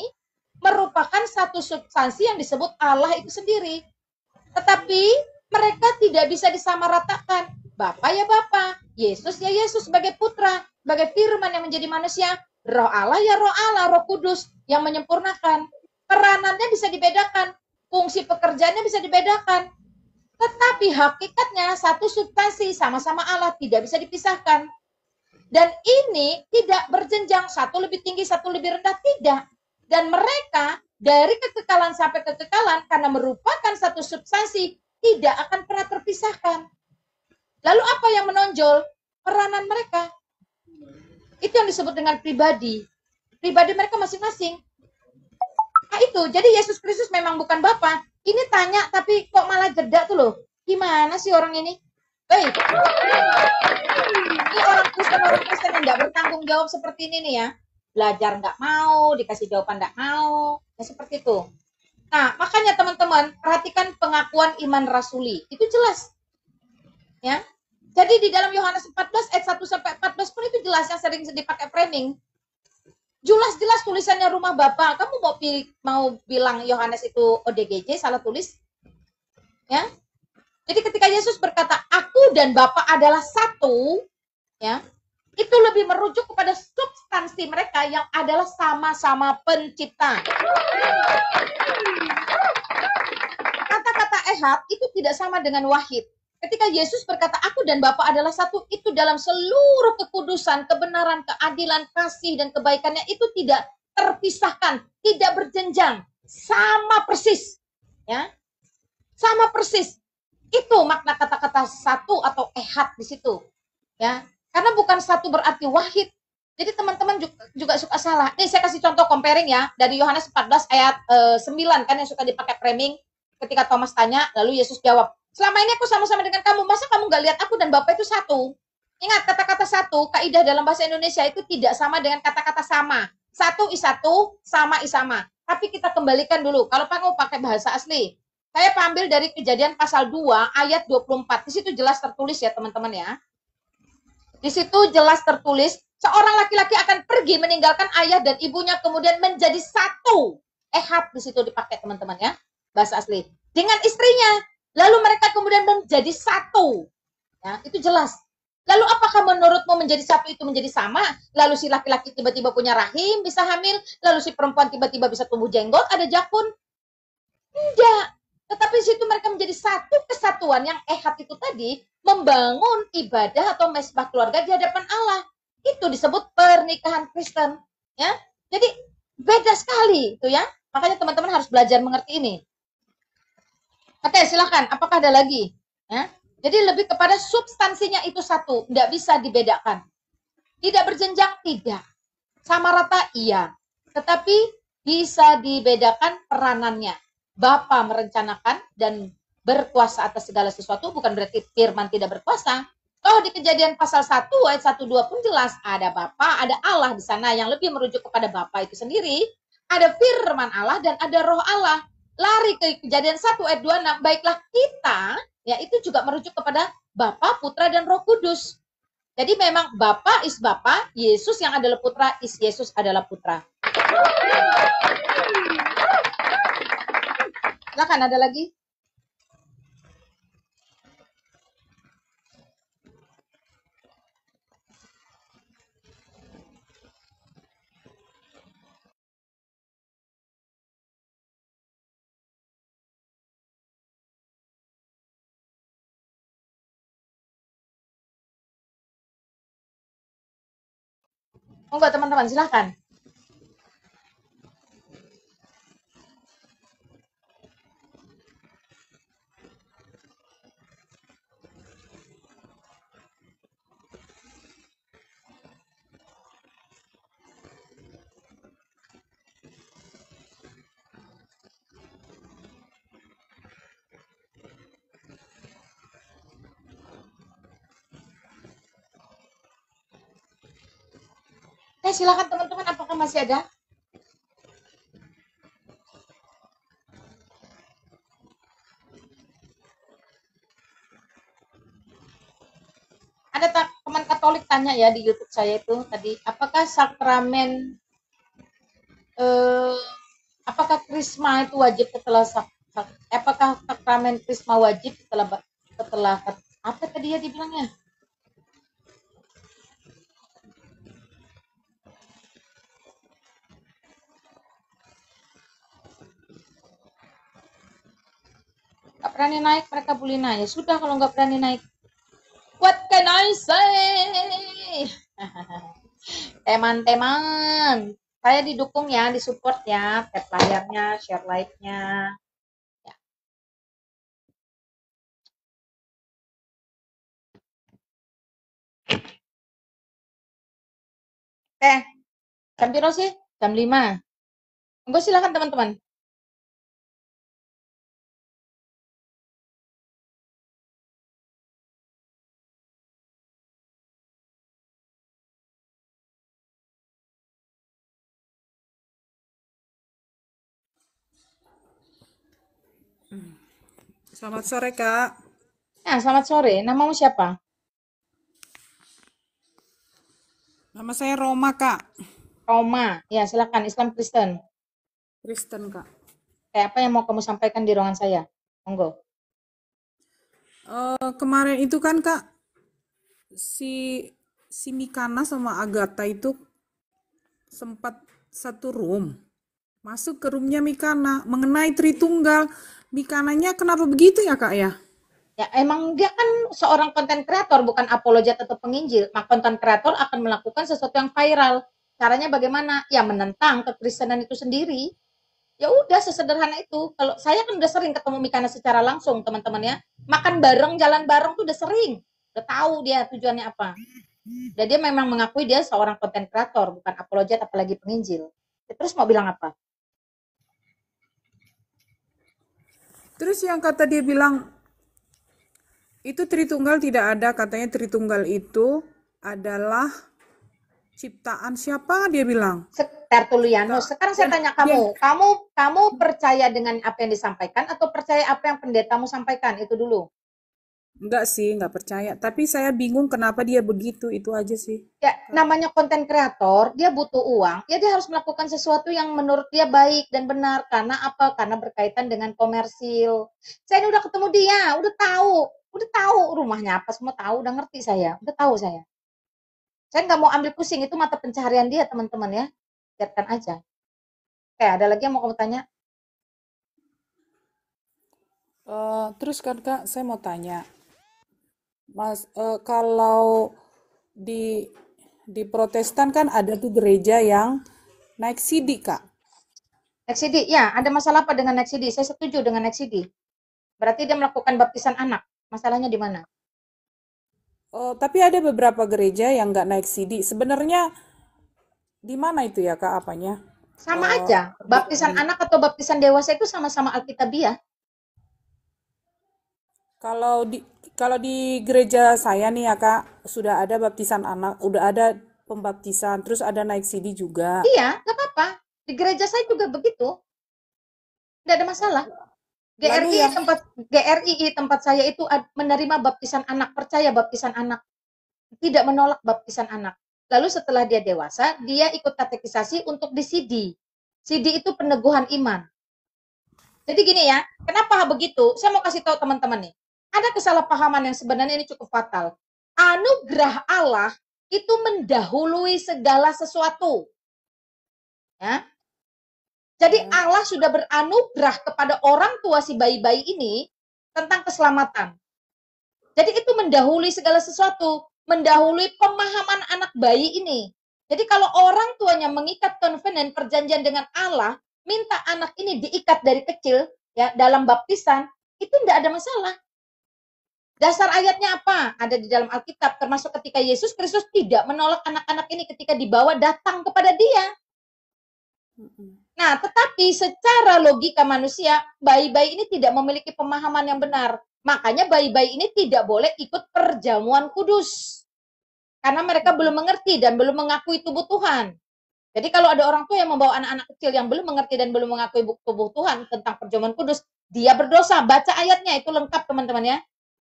merupakan satu substansi yang disebut Allah itu sendiri. Tetapi mereka tidak bisa disamaratakan. Bapa ya Bapa, Yesus ya Yesus sebagai putra, sebagai firman yang menjadi manusia, Roh Allah ya Roh Allah, Roh Kudus yang menyempurnakan. Peranannya bisa dibedakan, fungsi pekerjaannya bisa dibedakan. Tetapi hakikatnya satu substansi sama-sama Allah, tidak bisa dipisahkan. Dan ini tidak berjenjang, satu lebih tinggi, satu lebih rendah, tidak. Dan mereka dari kekekalan sampai kekekalan karena merupakan satu substansi tidak akan pernah terpisahkan. Lalu apa yang menonjol? Peranan mereka. Itu yang disebut dengan pribadi. Pribadi mereka masing-masing. Nah itu, jadi Yesus Kristus memang bukan Bapa. Ini tanya tapi kok malah jeda tuh loh. Gimana sih orang ini? Hei, ini orang Kristen yang nggak bertanggung jawab seperti ini nih ya. Belajar nggak mau, dikasih jawaban nggak mau. Ya seperti itu. Nah, makanya teman-teman, perhatikan pengakuan iman rasuli. Itu jelas. Ya. Jadi di dalam Yohanes 14 ayat 1 sampai 14 pun itu jelas yang sering dipakai framing. Jelas-jelas tulisannya rumah Bapak. Kamu mau bilang Yohanes itu ODGJ salah tulis? Ya. Jadi ketika Yesus berkata aku dan Bapa adalah satu, ya. Itu lebih merujuk kepada substansi mereka yang adalah sama-sama pencipta. Kata-kata ehad itu tidak sama dengan wahid. Ketika Yesus berkata aku dan Bapa adalah satu, itu dalam seluruh kekudusan, kebenaran, keadilan, kasih, dan kebaikannya itu tidak terpisahkan, tidak berjenjang, sama persis. Ya, sama persis. Itu makna kata-kata satu atau ehad di situ. Ya, karena bukan satu berarti wahid. Jadi teman-teman juga suka salah. Nih saya kasih contoh comparing ya, dari Yohanes 14 ayat 9 kan yang suka dipakai framing. Ketika Thomas tanya, lalu Yesus jawab, selama ini aku sama-sama dengan kamu, masa kamu gak lihat aku dan Bapa itu satu? Ingat, kata-kata satu, kaidah dalam bahasa Indonesia itu tidak sama dengan kata-kata sama. Satu is satu, sama is sama. Tapi kita kembalikan dulu, kalau kamu pakai bahasa asli. Saya ambil dari Kejadian pasal 2 ayat 24. Di situ jelas tertulis ya teman-teman ya. Di situ jelas tertulis, seorang laki-laki akan pergi meninggalkan ayah dan ibunya, kemudian menjadi satu. Ehad di situ dipakai teman-teman ya. Bahasa asli. Dengan istrinya. Lalu mereka kemudian menjadi satu. Ya, itu jelas. Lalu apakah menurutmu menjadi satu itu menjadi sama? Lalu si laki-laki tiba-tiba punya rahim, bisa hamil. Lalu si perempuan tiba-tiba bisa tumbuh jenggot, ada jakun? Tidak. Tetapi di situ mereka menjadi satu kesatuan yang ehad itu tadi membangun ibadah atau mesbah keluarga di hadapan Allah. Itu disebut pernikahan Kristen. Ya, jadi beda sekali itu ya. Makanya teman-teman harus belajar mengerti ini. Oke, silakan. Apakah ada lagi? Ya. Jadi lebih kepada substansinya itu satu, tidak bisa dibedakan. Tidak berjenjang, tidak. Sama rata, iya. Tetapi bisa dibedakan peranannya. Bapa merencanakan dan berkuasa atas segala sesuatu, bukan berarti firman tidak berkuasa. Oh, di Kejadian pasal 1 ayat 1-2 pun jelas ada Bapa, ada Allah di sana yang lebih merujuk kepada Bapa itu sendiri. Ada firman Allah dan ada roh Allah. Lari ke Kejadian 1 ayat 26, baiklah kita, ya itu juga merujuk kepada Bapa, Putra, dan Roh Kudus. Jadi memang Bapa is Bapa, Yesus yang adalah Putra is Yesus adalah Putra. Silakan, ada lagi? Monggo teman-teman, silakan. Silakan teman-teman, apakah masih ada? Ada teman Katolik tanya ya di YouTube saya itu tadi, apakah sakramen apakah krisma itu wajib setelah apakah sakramen krisma wajib setelah apa tadi ya dibilangnya? Gak berani naik, mereka bully naik. Ya sudah kalau nggak berani naik. What can I say? Teman-teman, saya didukung ya, disupport ya, tap layarnya, share like-nya. Ya. Jam berapa sih? Jam 5. Monggo silakan teman-teman. Selamat sore, Kak. Selamat sore. Namamu siapa? Nama saya Roma, Kak. Roma. Ya, silakan. Islam Kristen. Kristen, Kak. Apa yang mau kamu sampaikan di ruangan saya? Monggo. Kemarin itu kan, Kak, si Mikana sama Agatha itu sempat satu room. Masuk ke roomnya Mikana mengenai Tritunggal. Mikananya kenapa begitu ya, Kak ya? Ya, emang dia kan seorang konten kreator, bukan apologet atau penginjil. Maka konten kreator akan melakukan sesuatu yang viral. Caranya bagaimana? Ya menentang kekristenan itu sendiri. Ya udah sesederhana itu. Kalau saya kan udah sering ketemu Mikana secara langsung, teman-teman ya. Makan bareng, jalan bareng tuh udah sering. Udah tahu dia tujuannya apa. Dan dia memang mengakui dia seorang konten kreator, bukan apologet apalagi penginjil. Terus mau bilang apa? Terus yang kata dia bilang, itu Tritunggal tidak ada, katanya Tritunggal itu adalah ciptaan siapa dia bilang? Tertullianus. Sekarang saya tanya kamu, kamu percaya dengan apa yang disampaikan atau percaya apa yang pendetamu sampaikan? Itu dulu. Enggak sih, enggak percaya. Tapi saya bingung kenapa dia begitu, itu aja sih. Ya, namanya konten kreator, dia butuh uang, ya dia harus melakukan sesuatu yang menurut dia baik dan benar. Karena apa? Karena berkaitan dengan komersil. Saya ini udah ketemu dia, udah tahu rumahnya apa, semua tahu, udah ngerti saya, udah tahu saya. Saya nggak mau ambil pusing, itu mata pencaharian dia, teman-teman ya. Biarkan aja. Oke, ada lagi yang mau kamu tanya? Terus kan Kak, saya mau tanya. Mas, kalau di Protestan kan ada tuh gereja yang naik CD, Kak. Naik CD, ya ada masalah apa dengan naik CD? Saya setuju dengan naik CD. Berarti dia melakukan baptisan anak. Masalahnya di mana? Tapi ada beberapa gereja yang nggak naik CD. Sebenarnya di mana itu ya, Kak, apanya? Sama aja. Baptisan anak atau baptisan dewasa itu sama-sama alkitabiah. Kalau di gereja saya nih ya Kak, sudah ada baptisan anak, udah ada pembaptisan, terus ada naik CD juga. Iya, nggak apa-apa. Di gereja saya juga begitu. Nggak ada masalah. GRI tempat saya itu menerima baptisan anak, percaya baptisan anak. Tidak menolak baptisan anak. Lalu setelah dia dewasa, dia ikut katekisasi untuk di CD. CD itu peneguhan iman. Jadi gini ya, kenapa begitu? Saya mau kasih tahu teman-teman nih. Ada kesalahpahaman yang sebenarnya ini cukup fatal. Anugerah Allah itu mendahului segala sesuatu. Ya. Jadi Allah sudah beranugerah kepada orang tua si bayi-bayi ini tentang keselamatan. Jadi itu mendahului segala sesuatu, mendahului pemahaman anak bayi ini. Jadi kalau orang tuanya mengikat covenant perjanjian dengan Allah, minta anak ini diikat dari kecil ya dalam baptisan, itu tidak ada masalah. Dasar ayatnya apa? Ada di dalam Alkitab, termasuk ketika Yesus Kristus tidak menolak anak-anak ini ketika dibawa datang kepada dia. Nah, tetapi secara logika manusia, bayi-bayi ini tidak memiliki pemahaman yang benar. Makanya bayi-bayi ini tidak boleh ikut perjamuan kudus. Karena mereka belum mengerti dan belum mengakui tubuh Tuhan. Jadi kalau ada orang tua yang membawa anak-anak kecil yang belum mengerti dan belum mengakui tubuh Tuhan tentang perjamuan kudus, dia berdosa. Baca ayatnya, itu lengkap teman-teman ya.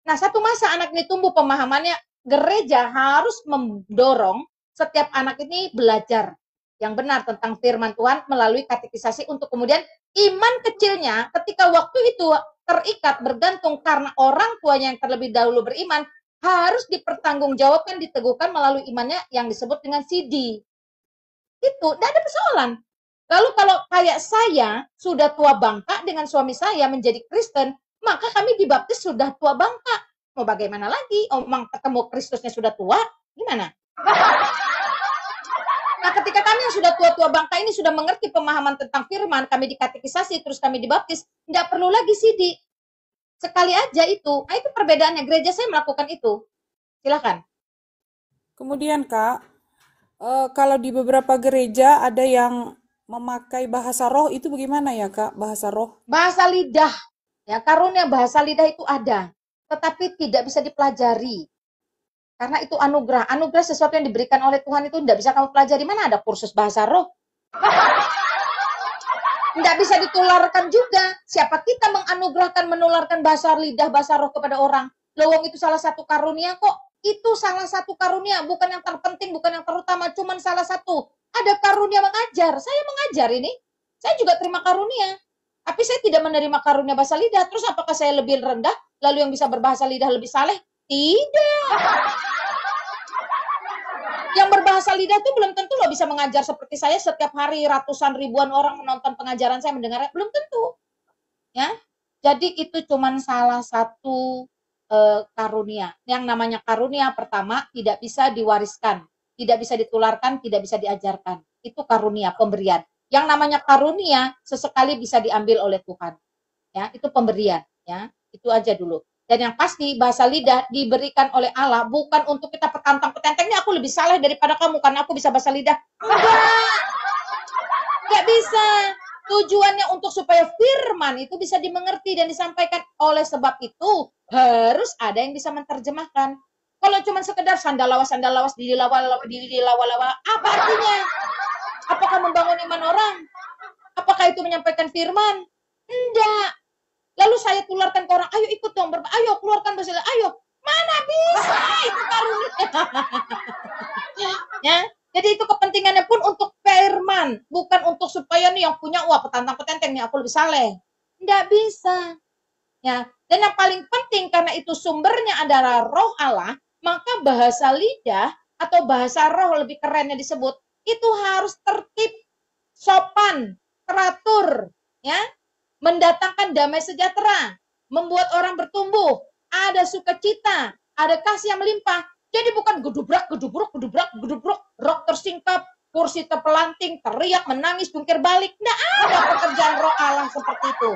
Nah, satu masa anak ini tumbuh pemahamannya, gereja harus mendorong setiap anak ini belajar yang benar tentang firman Tuhan melalui katekisasi untuk kemudian iman kecilnya ketika waktu itu terikat bergantung karena orang tuanya yang terlebih dahulu beriman harus dipertanggungjawabkan, diteguhkan melalui imannya yang disebut dengan CD. Itu tidak ada persoalan. Lalu kalau kayak saya sudah tua bangka dengan suami saya menjadi Kristen, maka kami dibaptis sudah tua bangka. Mau bagaimana lagi? Omong ketemu Kristusnya sudah tua, gimana? Nah, ketika kami yang sudah tua-tua bangka ini sudah mengerti pemahaman tentang firman, kami dikatekisasi, terus kami dibaptis, tidak perlu lagi CD. Sekali aja itu. Nah, itu perbedaannya. Gereja saya melakukan itu. Silakan. Kemudian Kak, kalau di beberapa gereja ada yang memakai bahasa roh, itu bagaimana ya Kak, bahasa roh? Bahasa lidah, ya karunia bahasa lidah itu ada, tetapi tidak bisa dipelajari. Karena itu anugerah. Anugerah sesuatu yang diberikan oleh Tuhan itu tidak bisa kamu pelajari. Mana ada kursus bahasa roh? Tidak bisa ditularkan juga. Siapa kita menganugerahkan, menularkan bahasa lidah, bahasa roh kepada orang? Lowong itu salah satu karunia kok. Itu salah satu karunia, bukan yang terpenting, bukan yang terutama, cuman salah satu. Ada karunia mengajar. Saya mengajar ini. Saya juga terima karunia. Tapi saya tidak menerima karunia bahasa lidah. Terus apakah saya lebih rendah? Lalu yang bisa berbahasa lidah lebih saleh? Tidak. Yang berbahasa lidah itu belum tentu loh bisa mengajar seperti saya setiap hari ratusan ribuan orang menonton pengajaran saya mendengarnya. Belum tentu. Ya. Jadi itu cuman salah satu karunia. Yang namanya karunia pertama tidak bisa diwariskan, tidak bisa ditularkan, tidak bisa diajarkan. Itu karunia, pemberian. Yang namanya karunia sesekali bisa diambil oleh Tuhan. Ya, itu pemberian, ya. Itu aja dulu. Dan yang pasti bahasa lidah diberikan oleh Allah bukan untuk kita petantang-petenteng, ini aku lebih saleh daripada kamu karena aku bisa bahasa lidah. Enggak bisa. Tujuannya untuk supaya firman itu bisa dimengerti dan disampaikan. Oleh sebab itu harus ada yang bisa menerjemahkan. Kalau cuma sekedar sandalawas dilawa-lawa, apa artinya? Apakah membangun iman orang? Apakah itu menyampaikan firman? Enggak. Lalu saya tularkan ke orang, ayo ikut dong, ayo keluarkan bahasa lidah, ayo. Mana bisa itu karunia. Ya. Jadi itu kepentingannya pun untuk firman, bukan untuk supaya nih yang punya petantang-petenteng nih aku lebih saleh. Enggak bisa. Ya. Dan yang paling penting karena itu sumbernya adalah roh Allah, maka bahasa lidah atau bahasa roh lebih kerennya disebut, itu harus tertib, sopan, teratur, ya. Mendatangkan damai sejahtera, membuat orang bertumbuh, ada sukacita, ada kasih yang melimpah. Jadi bukan gedubrak, rok tersingkap, kursi terpelanting, teriak, menangis, jungkir balik. Nggak ada pekerjaan roh Allah seperti itu.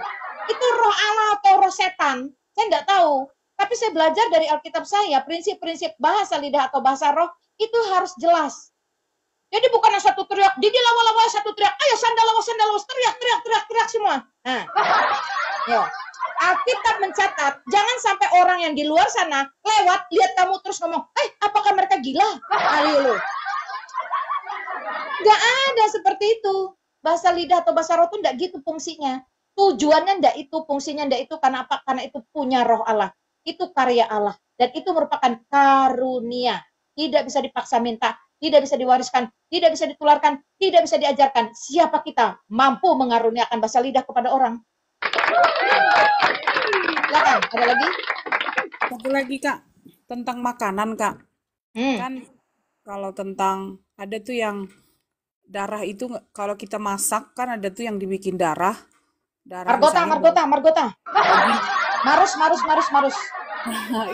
Itu roh Allah atau roh setan, saya nggak tahu. Tapi saya belajar dari Alkitab saya, prinsip-prinsip bahasa lidah atau bahasa roh, itu harus jelas. Jadi bukan yang satu teriak, Didi lawa-lawa, satu teriak, ayo sandalawas, teriak semua. Nah, yo. Alkitab mencatat, jangan sampai orang yang di luar sana lewat, lihat kamu terus ngomong, apakah mereka gila? Ayo lu. Nggak ada seperti itu. Bahasa lidah atau bahasa roh itu nggak gitu fungsinya. Tujuannya nggak itu, fungsinya nggak itu. Karena apa? Karena itu punya roh Allah. Itu karya Allah. Dan itu merupakan karunia. Tidak bisa dipaksa minta, tidak bisa diwariskan, tidak bisa ditularkan, tidak bisa diajarkan. Siapa kita mampu mengaruniakan bahasa lidah kepada orang? Silakan, ada lagi? Satu lagi Kak, tentang makanan Kak. Kan kalau tentang ada tuh yang darah itu kalau kita masak kan ada tuh yang dibikin darah. Margota. Marus.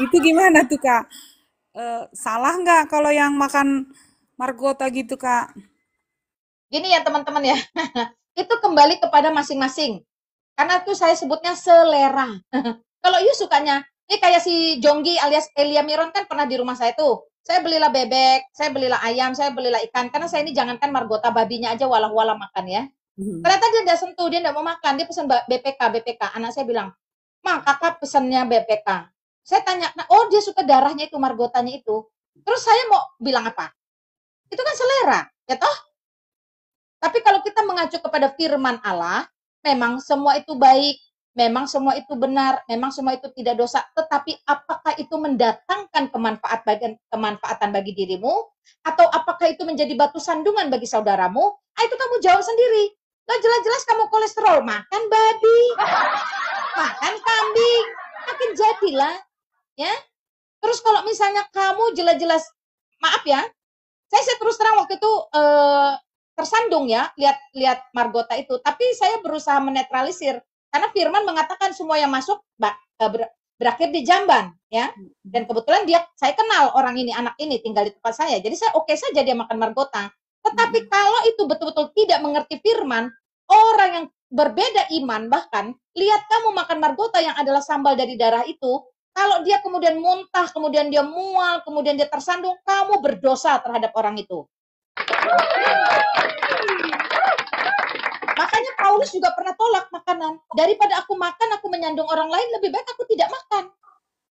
Itu gimana tuh Kak? Salah nggak kalau yang makan margota gitu Kak? Gini ya teman-teman ya, itu kembali kepada masing-masing. Karena itu saya sebutnya selera. Kalau you sukanya, ini kayak si Jonggi alias Elia Miron kan pernah di rumah saya tuh. Saya belilah bebek, saya belilah ayam, saya belilah ikan. Karena saya ini jangankan margota babinya aja walah-walah makan ya. Ternyata dia nggak sentuh, dia nggak mau makan. Dia pesan BPK. Anak saya bilang, Ma, kakak pesannya BPK. Saya tanya, oh dia suka darahnya itu, margotanya itu. Terus saya mau bilang apa? Itu kan selera, ya toh? Tapi kalau kita mengacu kepada firman Allah, memang semua itu baik, memang semua itu benar, memang semua itu tidak dosa, tetapi apakah itu mendatangkan kemanfaatan bagi dirimu, atau apakah itu menjadi batu sandungan bagi saudaramu? Itu kamu jawab sendiri. Nah, jelas-jelas kamu kolesterol, makan babi, makan kambing, makin jadilah, ya. Terus kalau misalnya kamu jelas-jelas, maaf ya, saya terus terang waktu itu tersandung ya lihat Margota itu, tapi saya berusaha menetralisir karena firman mengatakan semua yang masuk berakhir di jamban ya, dan kebetulan saya kenal orang ini, anak ini tinggal di tempat saya, jadi saya oke saja dia makan Margota. Tetapi kalau itu betul-betul tidak mengerti firman, orang yang berbeda iman, bahkan lihat kamu makan Margota yang adalah sambal dari darah itu, kalau dia kemudian muntah, kemudian dia mual, kemudian dia tersandung, kamu berdosa terhadap orang itu. Makanya Paulus juga pernah tolak makanan. Daripada aku makan, aku menyandung orang lain, lebih baik aku tidak makan.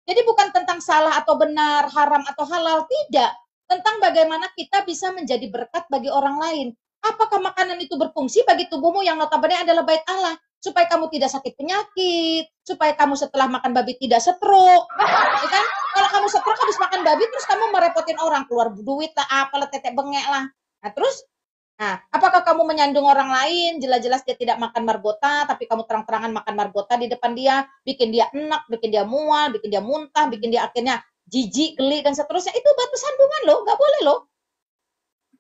Jadi bukan tentang salah atau benar, haram atau halal, tidak. Tentang bagaimana kita bisa menjadi berkat bagi orang lain. Apakah makanan itu berfungsi bagi tubuhmu yang notabene adalah bait Allah? Supaya kamu tidak sakit penyakit, supaya kamu setelah makan babi tidak stroke, ya kan? Kalau kamu stroke habis makan babi, terus kamu merepotin orang, keluar duit lah, apalah, tetek bengek lah. Nah terus, apakah kamu menyandung orang lain, jelas-jelas dia tidak makan Margota, tapi kamu terang-terangan makan Margota di depan dia, bikin dia enak, bikin dia mual, bikin dia muntah, bikin dia akhirnya jijik, geli, dan seterusnya. Itu batu sandungan loh, nggak boleh loh.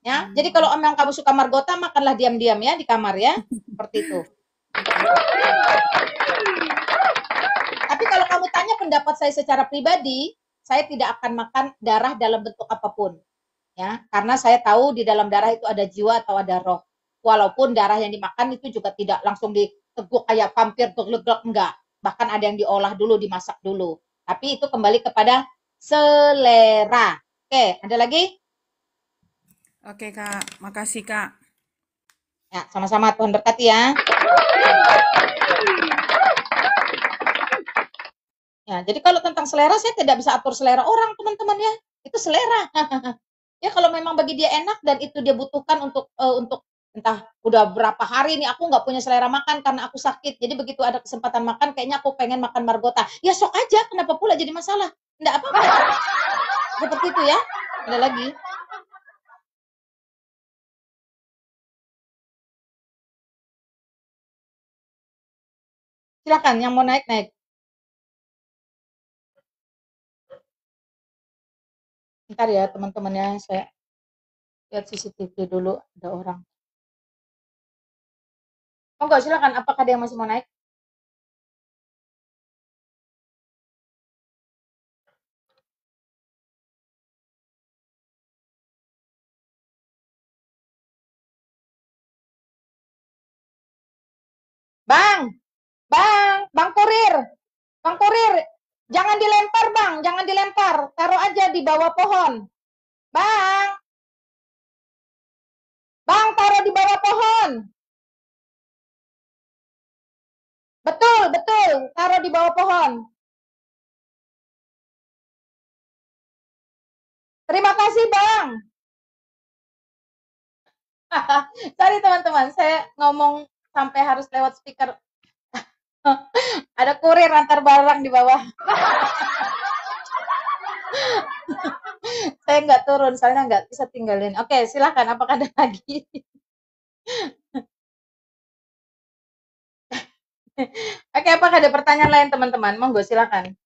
Ya, jadi kalau memang kamu suka Margota, makanlah diam-diam ya di kamar ya, seperti itu. Tapi kalau kamu tanya pendapat saya secara pribadi, saya tidak akan makan darah dalam bentuk apapun. Ya, karena saya tahu di dalam darah itu ada jiwa atau ada roh. Walaupun darah yang dimakan itu juga tidak langsung diteguk kayak vampir, glek-glek, enggak. Bahkan ada yang diolah dulu, dimasak dulu. Tapi itu kembali kepada selera. Oke, ada lagi? Oke, Kak. Makasih, Kak. Ya, sama-sama, Tuhan berkati ya. Ya, jadi kalau tentang selera, saya tidak bisa atur selera orang, teman-teman ya. Itu selera. Ya kalau memang bagi dia enak dan itu dia butuhkan untuk entah udah berapa hari nih aku nggak punya selera makan karena aku sakit. Jadi begitu ada kesempatan makan, kayaknya aku pengen makan Margota. Ya sok aja, kenapa pula jadi masalah? Enggak apa-apa. Seperti itu ya. Ada lagi? Silakan yang mau naik-naik. Ntar ya teman-temannya, saya lihat CCTV dulu, ada orang. Oh enggak, silakan. Apakah ada yang masih mau naik? Bang Kurir, Bang Kurir, jangan dilempar Bang, jangan dilempar, taruh aja di bawah pohon. Bang, taruh di bawah pohon. Betul, taruh di bawah pohon. Terima kasih Bang. Sorry teman-teman, saya ngomong sampai harus lewat speaker. Ada kurir antar barang di bawah. Saya nggak turun, soalnya nggak bisa tinggalin. Oke, silakan. Apakah ada lagi? Oke, apakah ada pertanyaan lain teman-teman? Monggo, silakan.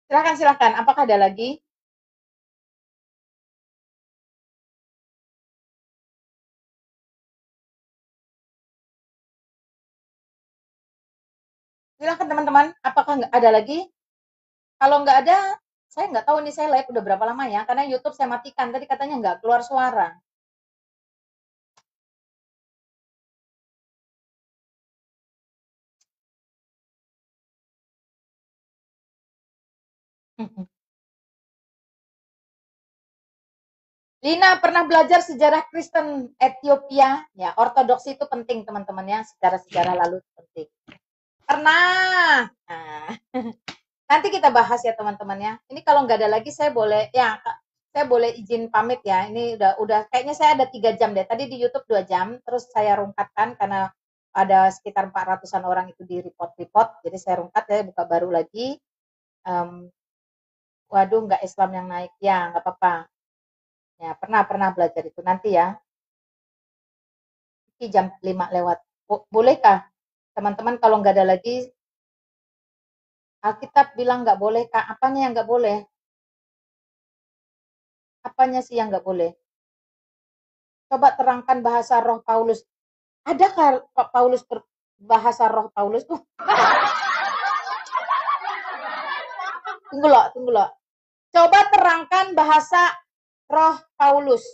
Silakan. Apakah ada lagi? Silakan teman-teman. Apakah nggak ada lagi? Kalau nggak ada, saya nggak tahu nih saya live udah berapa lama ya. Karena YouTube saya matikan. Tadi katanya nggak keluar suara. Lina pernah belajar sejarah Kristen Ethiopia? Ya, ortodoksi itu penting teman-teman ya, sejarah-sejarah lalu itu penting. Pernah. Nah, nanti kita bahas ya teman-teman ya. Ini kalau nggak ada lagi saya boleh ya, saya boleh izin pamit ya. Ini udah kayaknya saya ada 3 jam deh. Tadi di YouTube 2 jam, terus saya rungkatkan karena ada sekitar 400-an orang itu di report. Jadi saya rungkat ya, buka baru lagi. Waduh, nggak Islam yang naik. Ya, nggak apa-apa. Ya, pernah belajar itu nanti ya. Ini jam 5 lewat. Bolehkah teman-teman kalau nggak ada lagi Alkitab bilang nggak boleh kak? Apanya yang nggak boleh? Apanya sih yang nggak boleh? Coba terangkan bahasa roh Paulus. Adakah Pak Paulus bahasa roh Paulus? Tunggu loh. Coba terangkan bahasa roh Paulus.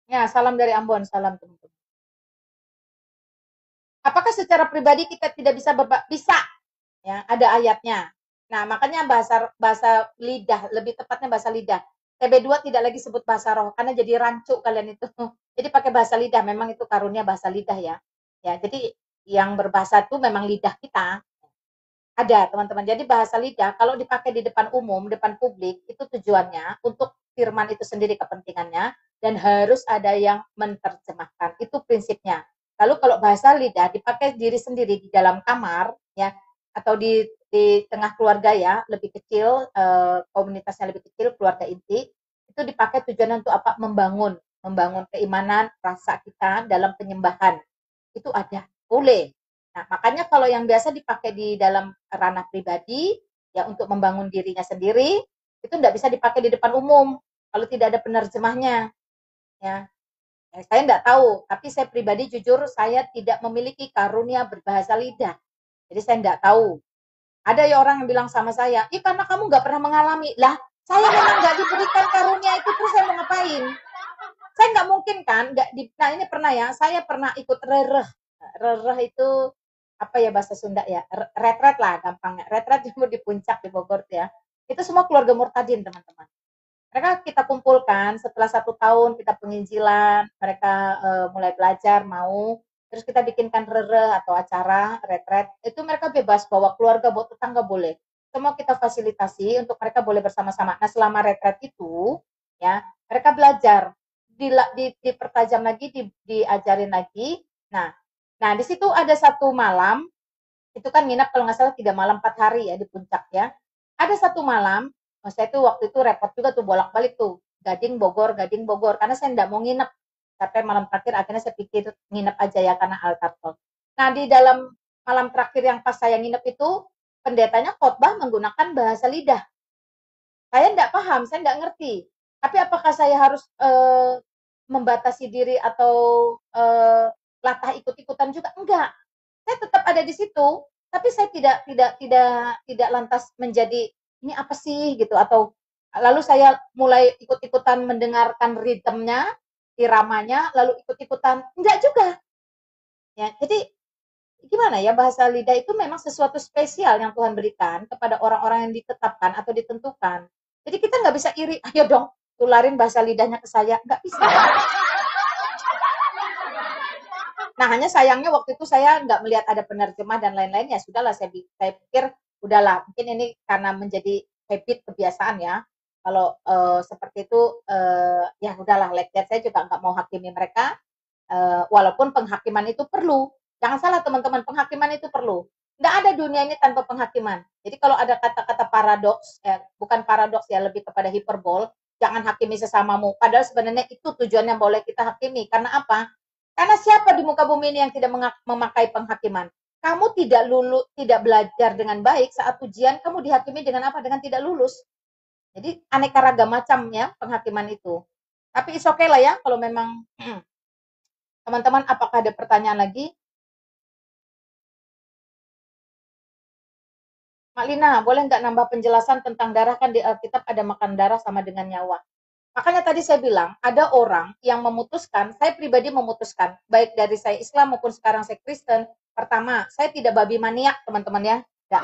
Ya, salam dari Ambon, salam teman-teman. Apakah secara pribadi kita tidak bisa bisa? Ya, ada ayatnya. Nah, makanya bahasa lidah, lebih tepatnya bahasa lidah. TB2 tidak lagi sebut bahasa roh karena jadi rancu kalian itu. Jadi pakai bahasa lidah, memang itu karunia bahasa lidah ya. Ya, jadi yang berbahasa itu memang lidah kita. Ada, teman-teman. Jadi bahasa lidah kalau dipakai di depan umum, depan publik, itu tujuannya untuk firman itu sendiri kepentingannya dan harus ada yang menerjemahkan. Itu prinsipnya. Lalu kalau bahasa lidah dipakai diri sendiri di dalam kamar ya atau di tengah keluarga ya, lebih kecil, komunitasnya lebih kecil, keluarga inti, itu dipakai tujuannya untuk apa? Membangun keimanan, rasa kita dalam penyembahan. Itu ada, boleh. Nah, makanya kalau yang biasa dipakai di dalam ranah pribadi, ya untuk membangun dirinya sendiri, itu tidak bisa dipakai di depan umum kalau tidak ada penerjemahnya. Ya, saya tidak tahu, tapi saya pribadi jujur saya tidak memiliki karunia berbahasa lidah. Jadi saya tidak tahu. Ada ya orang yang bilang sama saya, ih karena kamu nggak pernah mengalami. Lah, saya memang nggak diberikan karunia itu, terus saya mau ngapain? Saya nggak mungkin kan, nah ini pernah ya, saya pernah ikut rereh. Rereh itu apa ya bahasa Sunda ya, retret lah gampangnya. Retret di puncak di Bogor ya. Itu semua keluarga murtadin teman-teman. Mereka kita kumpulkan setelah 1 tahun kita penginjilan, mereka mulai belajar mau, terus kita bikinkan rere atau acara retret, itu mereka bebas bawa keluarga, bawa tetangga boleh. Semua kita fasilitasi untuk mereka boleh bersama-sama. Nah selama retret itu, ya mereka belajar, dipertajam lagi, diajarin lagi. Nah di situ ada 1 malam, itu kan nginap kalau nggak salah 3 malam 4 hari ya di puncak ya. Ada 1 malam, saya tuh waktu itu repot juga tuh bolak-balik tuh Gading Bogor karena saya enggak mau nginep sampai malam terakhir. Akhirnya saya pikir nginep aja ya karena altar call. Nah di dalam malam terakhir yang pas saya nginep itu pendetanya khotbah menggunakan bahasa lidah. Saya enggak paham, saya enggak ngerti. Tapi apakah saya harus membatasi diri atau latah ikut-ikutan juga? Enggak. Saya tetap ada di situ, tapi saya tidak lantas menjadi ini apa sih gitu, atau lalu saya mulai ikut-ikutan mendengarkan ritmenya, iramanya, lalu ikut-ikutan, enggak juga. Ya, jadi gimana ya, bahasa lidah itu memang sesuatu spesial yang Tuhan berikan kepada orang-orang yang ditetapkan atau ditentukan. Jadi kita nggak bisa iri, ayo dong tularin bahasa lidahnya ke saya, nggak bisa. Nah hanya sayangnya waktu itu saya nggak melihat ada penerjemah dan lain-lain, ya sudahlah saya pikir udahlah mungkin ini karena menjadi habit kebiasaan ya. Kalau seperti itu ya udahlah, like that. Saya juga nggak mau hakimi mereka, walaupun penghakiman itu perlu. Jangan salah teman-teman, penghakiman itu perlu. Nggak ada dunia ini tanpa penghakiman. Jadi kalau ada kata-kata paradoks, bukan paradoks ya, lebih kepada hiperbol, jangan hakimi sesamamu. Padahal sebenarnya itu tujuannya boleh kita hakimi. Karena apa? Karena siapa di muka bumi ini yang tidak memakai penghakiman? Kamu tidak belajar dengan baik, saat ujian kamu dihakimi dengan apa? Dengan tidak lulus. Jadi aneka ragam macam ya penghakiman itu. Tapi is okay lah ya kalau memang teman-teman, apakah ada pertanyaan lagi? Mak Lina, boleh nggak nambah penjelasan tentang darah? Kan di Alkitab ada makan darah sama dengan nyawa. Makanya tadi saya bilang, ada orang yang memutuskan, saya pribadi memutuskan, baik dari saya Islam maupun sekarang saya Kristen. Pertama, saya tidak babi maniak, teman-teman ya. Nggak.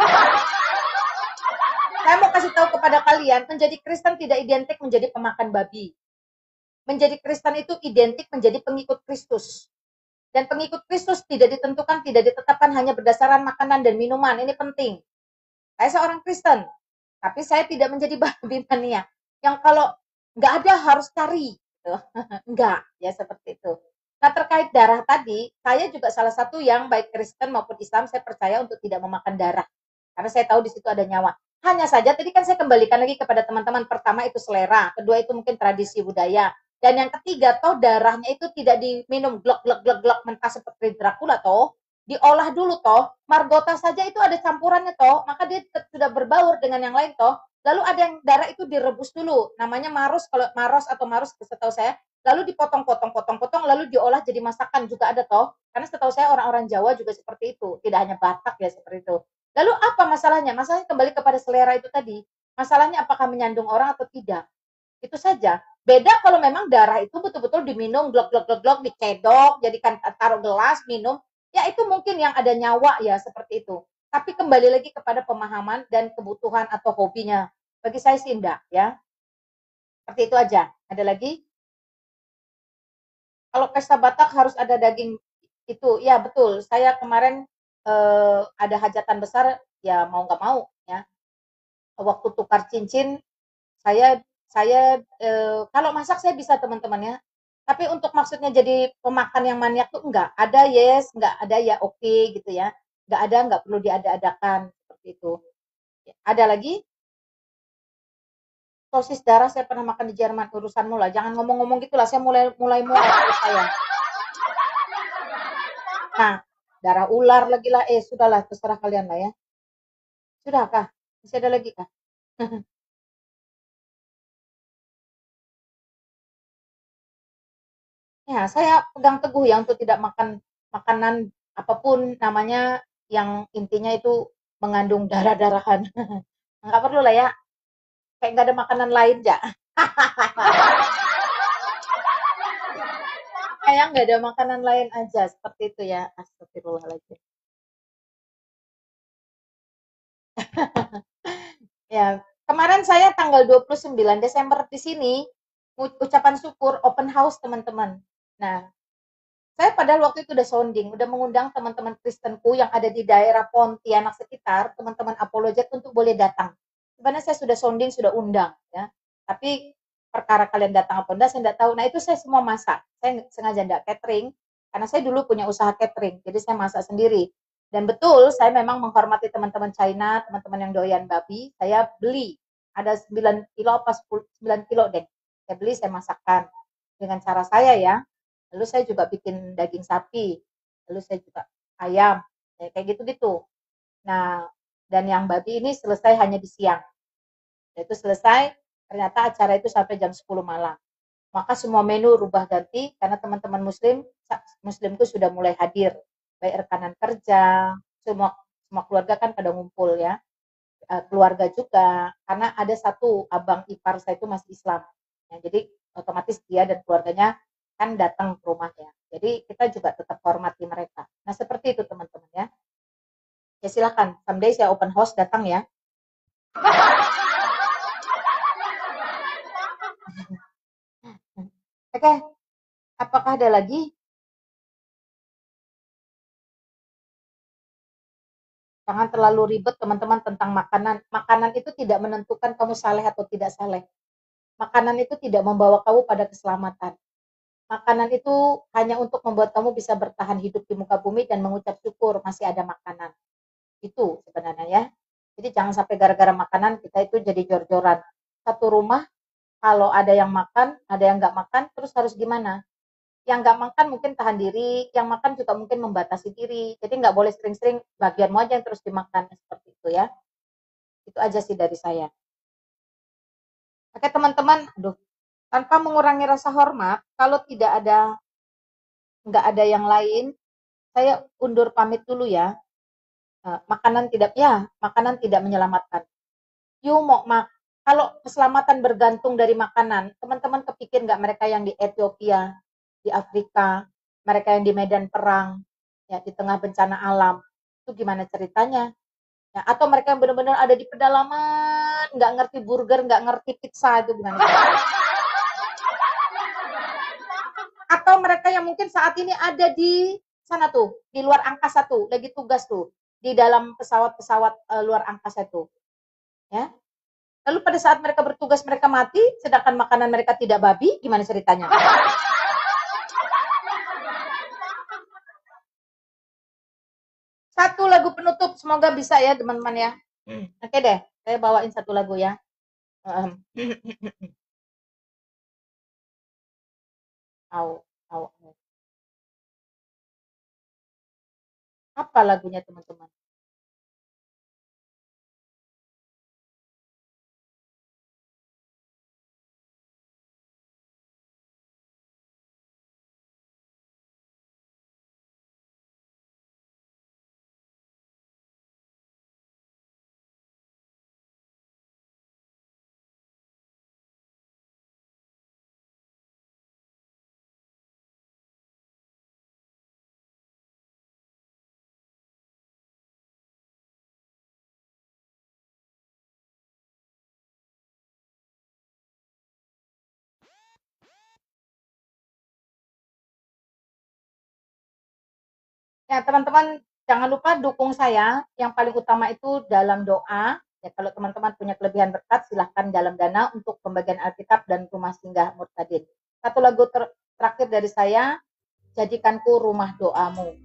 Saya mau kasih tahu kepada kalian, menjadi Kristen tidak identik menjadi pemakan babi. Menjadi Kristen itu identik menjadi pengikut Kristus. Dan pengikut Kristus tidak ditentukan, tidak ditetapkan hanya berdasarkan makanan dan minuman. Ini penting. Saya seorang Kristen, tapi saya tidak menjadi babi mania. Yang kalau nggak ada harus cari. Gitu. Enggak, ya seperti itu. Nah terkait darah tadi, saya juga salah satu yang baik Kristen maupun Islam, saya percaya untuk tidak memakan darah. Karena saya tahu di situ ada nyawa. Hanya saja tadi kan saya kembalikan lagi kepada teman-teman. Pertama itu selera, kedua itu mungkin tradisi budaya. Dan yang ketiga, toh darahnya itu tidak diminum glok mentah seperti Dracula toh. Diolah dulu toh. Margota saja itu ada campurannya toh. Maka dia sudah berbaur dengan yang lain toh. Lalu ada yang darah itu direbus dulu. Namanya marus, kalau maros atau marus setahu saya. Lalu dipotong-potong, lalu diolah jadi masakan juga ada toh. Karena setahu saya orang-orang Jawa juga seperti itu. Tidak hanya Batak ya seperti itu. Lalu apa masalahnya? Masalahnya kembali kepada selera itu tadi. Masalahnya apakah menyandung orang atau tidak? Itu saja. Beda kalau memang darah itu betul-betul diminum, glok, dicedok, jadikan taruh gelas, minum. Ya itu mungkin yang ada nyawa ya, seperti itu. Tapi kembali lagi kepada pemahaman dan kebutuhan atau hobinya. Bagi saya sih enggak ya. Seperti itu aja. Ada lagi? Kalau pesta Batak harus ada daging itu. Ya betul. Saya kemarin ada hajatan besar, ya mau nggak mau ya. Waktu tukar cincin, saya kalau masak saya bisa teman-teman ya. Tapi untuk maksudnya jadi pemakan yang maniak tuh enggak. Ada yes, enggak ada ya oke gitu ya. Enggak ada, enggak perlu diada-adakan seperti itu. Ada lagi? Sosis darah saya pernah makan di Jerman, urusanmu lah. Jangan ngomong-ngomong gitu lah, saya mulai muak saya. Nah, darah ular lagi lah. Sudahlah, terserah kalian lah ya. Sudah kah? Masih ada lagi kah? Ya, saya pegang teguh ya untuk tidak makan makanan apapun namanya yang intinya itu mengandung darah-darahan. Nggak perlu lah ya. Kayak nggak ada makanan lain ya. Kayak nggak ada makanan lain aja. Seperti itu ya. Astagfirullahaladzim. Ya, kemarin saya tanggal 29 Desember di sini ucapan syukur open house teman-teman. Nah, saya padahal waktu itu udah sounding, udah mengundang teman-teman Kristenku yang ada di daerah Pontianak sekitar, teman-teman apologet untuk boleh datang. Sebenarnya saya sudah sounding, sudah undang ya. Tapi perkara kalian datang apa enggak saya enggak tahu. Nah, itu saya semua masak. Saya sengaja enggak catering karena saya dulu punya usaha catering. Jadi saya masak sendiri. Dan betul, saya memang menghormati teman-teman China, teman-teman yang doyan babi. Saya beli, ada 9 kilo apa 9 kilo deh. Saya beli, saya masakkan dengan cara saya ya. Lalu saya juga bikin daging sapi. Lalu saya juga ayam. Ya, kayak gitu-gitu. Nah, dan yang babi ini selesai hanya di siang. Itu selesai, ternyata acara itu sampai jam 10 malam. Maka semua menu rubah ganti karena teman-teman muslimku sudah mulai hadir. Baik rekanan kerja, semua keluarga kan pada ngumpul ya. Keluarga juga, karena ada satu abang ipar saya itu masih Islam. Ya, jadi otomatis dia dan keluarganya kan datang ke rumahnya. Jadi kita juga tetap hormati mereka. Nah seperti itu teman-teman ya. Ya silakan, someday saya open house datang ya. Oke, apakah ada lagi? Jangan terlalu ribet teman-teman tentang makanan. Makanan itu tidak menentukan kamu saleh atau tidak saleh. Makanan itu tidak membawa kamu pada keselamatan. Makanan itu hanya untuk membuat kamu bisa bertahan hidup di muka bumi dan mengucap syukur masih ada makanan. Itu sebenarnya ya. Jadi jangan sampai gara-gara makanan kita itu jadi jor-joran. Satu rumah kalau ada yang makan, ada yang nggak makan, terus harus gimana? Yang nggak makan mungkin tahan diri, yang makan juga mungkin membatasi diri. Jadi nggak boleh sering-sering bagianmu aja yang terus dimakan seperti itu ya. Itu aja sih dari saya. Oke teman-teman, tanpa mengurangi rasa hormat, kalau nggak ada yang lain, saya undur pamit dulu ya. Makanan tidak menyelamatkan. Kalau keselamatan bergantung dari makanan, teman-teman kepikir nggak mereka yang di Ethiopia, di Afrika, mereka yang di medan perang, ya di tengah bencana alam, itu gimana ceritanya? Ya, atau mereka yang benar-benar ada di pedalaman, nggak ngerti burger, nggak ngerti pizza itu gimana? Atau mereka yang mungkin saat ini ada di sana tuh, di luar angkasa tuh, lagi tugas tuh, di dalam pesawat-pesawat luar angkasa itu. Ya. Lalu pada saat mereka bertugas mereka mati, sedangkan makanan mereka tidak babi, gimana ceritanya? Satu lagu penutup, semoga bisa ya teman-teman ya. Oke deh, saya bawain satu lagu ya. Au. Apa lagunya teman-teman? Ya, teman-teman jangan lupa dukung saya. Yang paling utama itu dalam doa. Ya, kalau teman-teman punya kelebihan berkat, silahkan dalam dana untuk pembagian Alkitab dan rumah singgah Murtadin. Satu lagu terakhir dari saya, Jadikanku Rumah Doamu.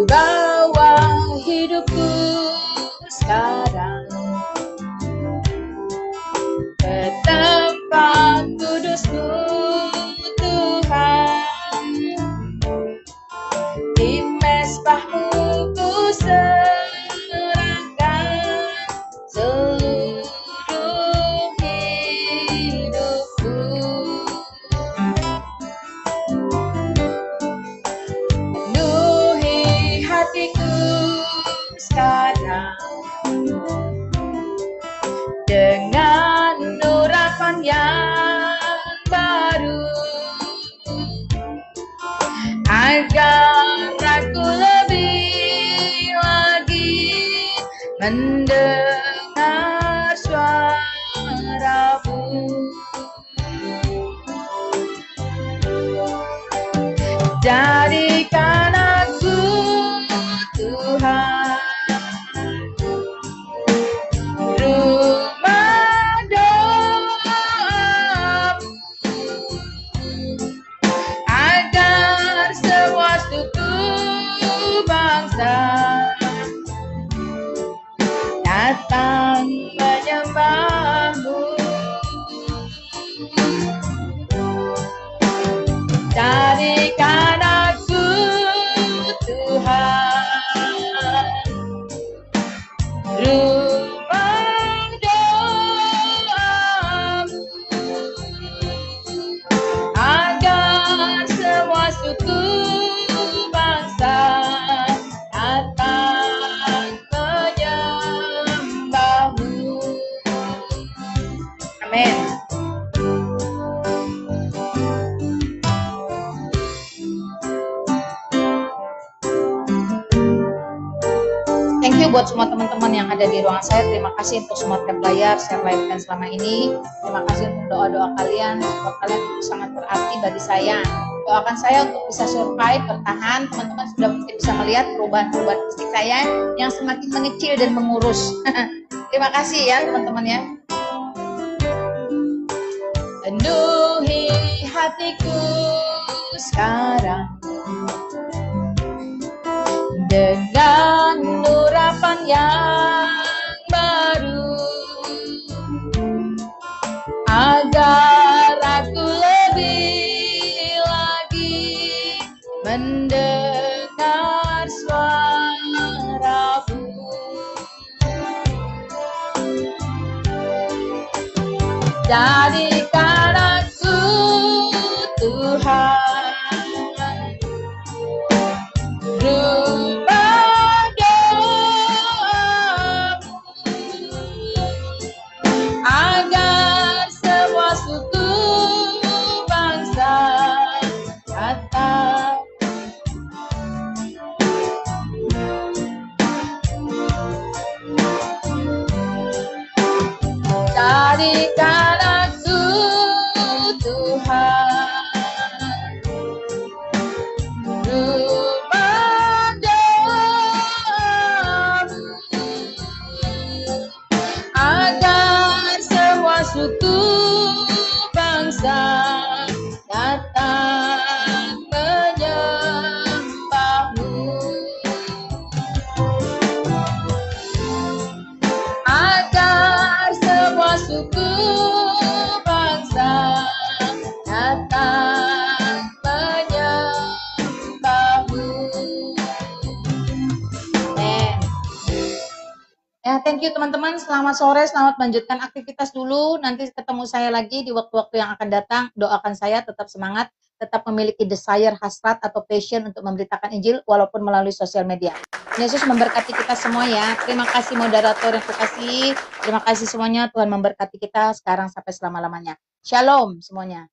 Bawa hidupku sekarang ke tempat kudus-Mu Tuhan, di mezbah-Mu ku serahkan seluruh hidupku. Penuhi hatiku sekarang dengan urapan yang baru, agar aku lebih lagi mendengar suara-Mu. Jadikan aku Tuhan rumah doamu, agar semua suku bangsa datang menyembah-Mu. Jadikan aku Tuhan rumah doamu, agar semua suku bangsa datang menyembah-Mu. Amin. Thank you buat semua teman-teman yang ada di ruangan saya. Terima kasih untuk semua tab layar, share live dan selama ini. Terima kasih untuk doa-doa kalian. Support kalian itu sangat berarti bagi saya. Doakan saya untuk bisa survive, bertahan. Teman-teman sudah mungkin bisa melihat perubahan-perubahan fisik saya yang semakin mengecil dan mengurus. Terima kasih ya teman-teman ya. Penuhi hatiku sekarang dengan urapan yang baru, agar aku lebih lagi mendengar suara-Mu. Jadikan aku Tuhan Ya, thank you teman-teman. Selamat sore, selamat melanjutkan aktivitas dulu. Nanti ketemu saya lagi di waktu-waktu yang akan datang. Doakan saya tetap semangat, tetap memiliki desire, hasrat atau passion untuk memberitakan Injil walaupun melalui sosial media. Yesus memberkati kita semua ya. Terima kasih moderator yang kukasih. Terima kasih semuanya. Tuhan memberkati kita sekarang sampai selama-lamanya. Shalom semuanya.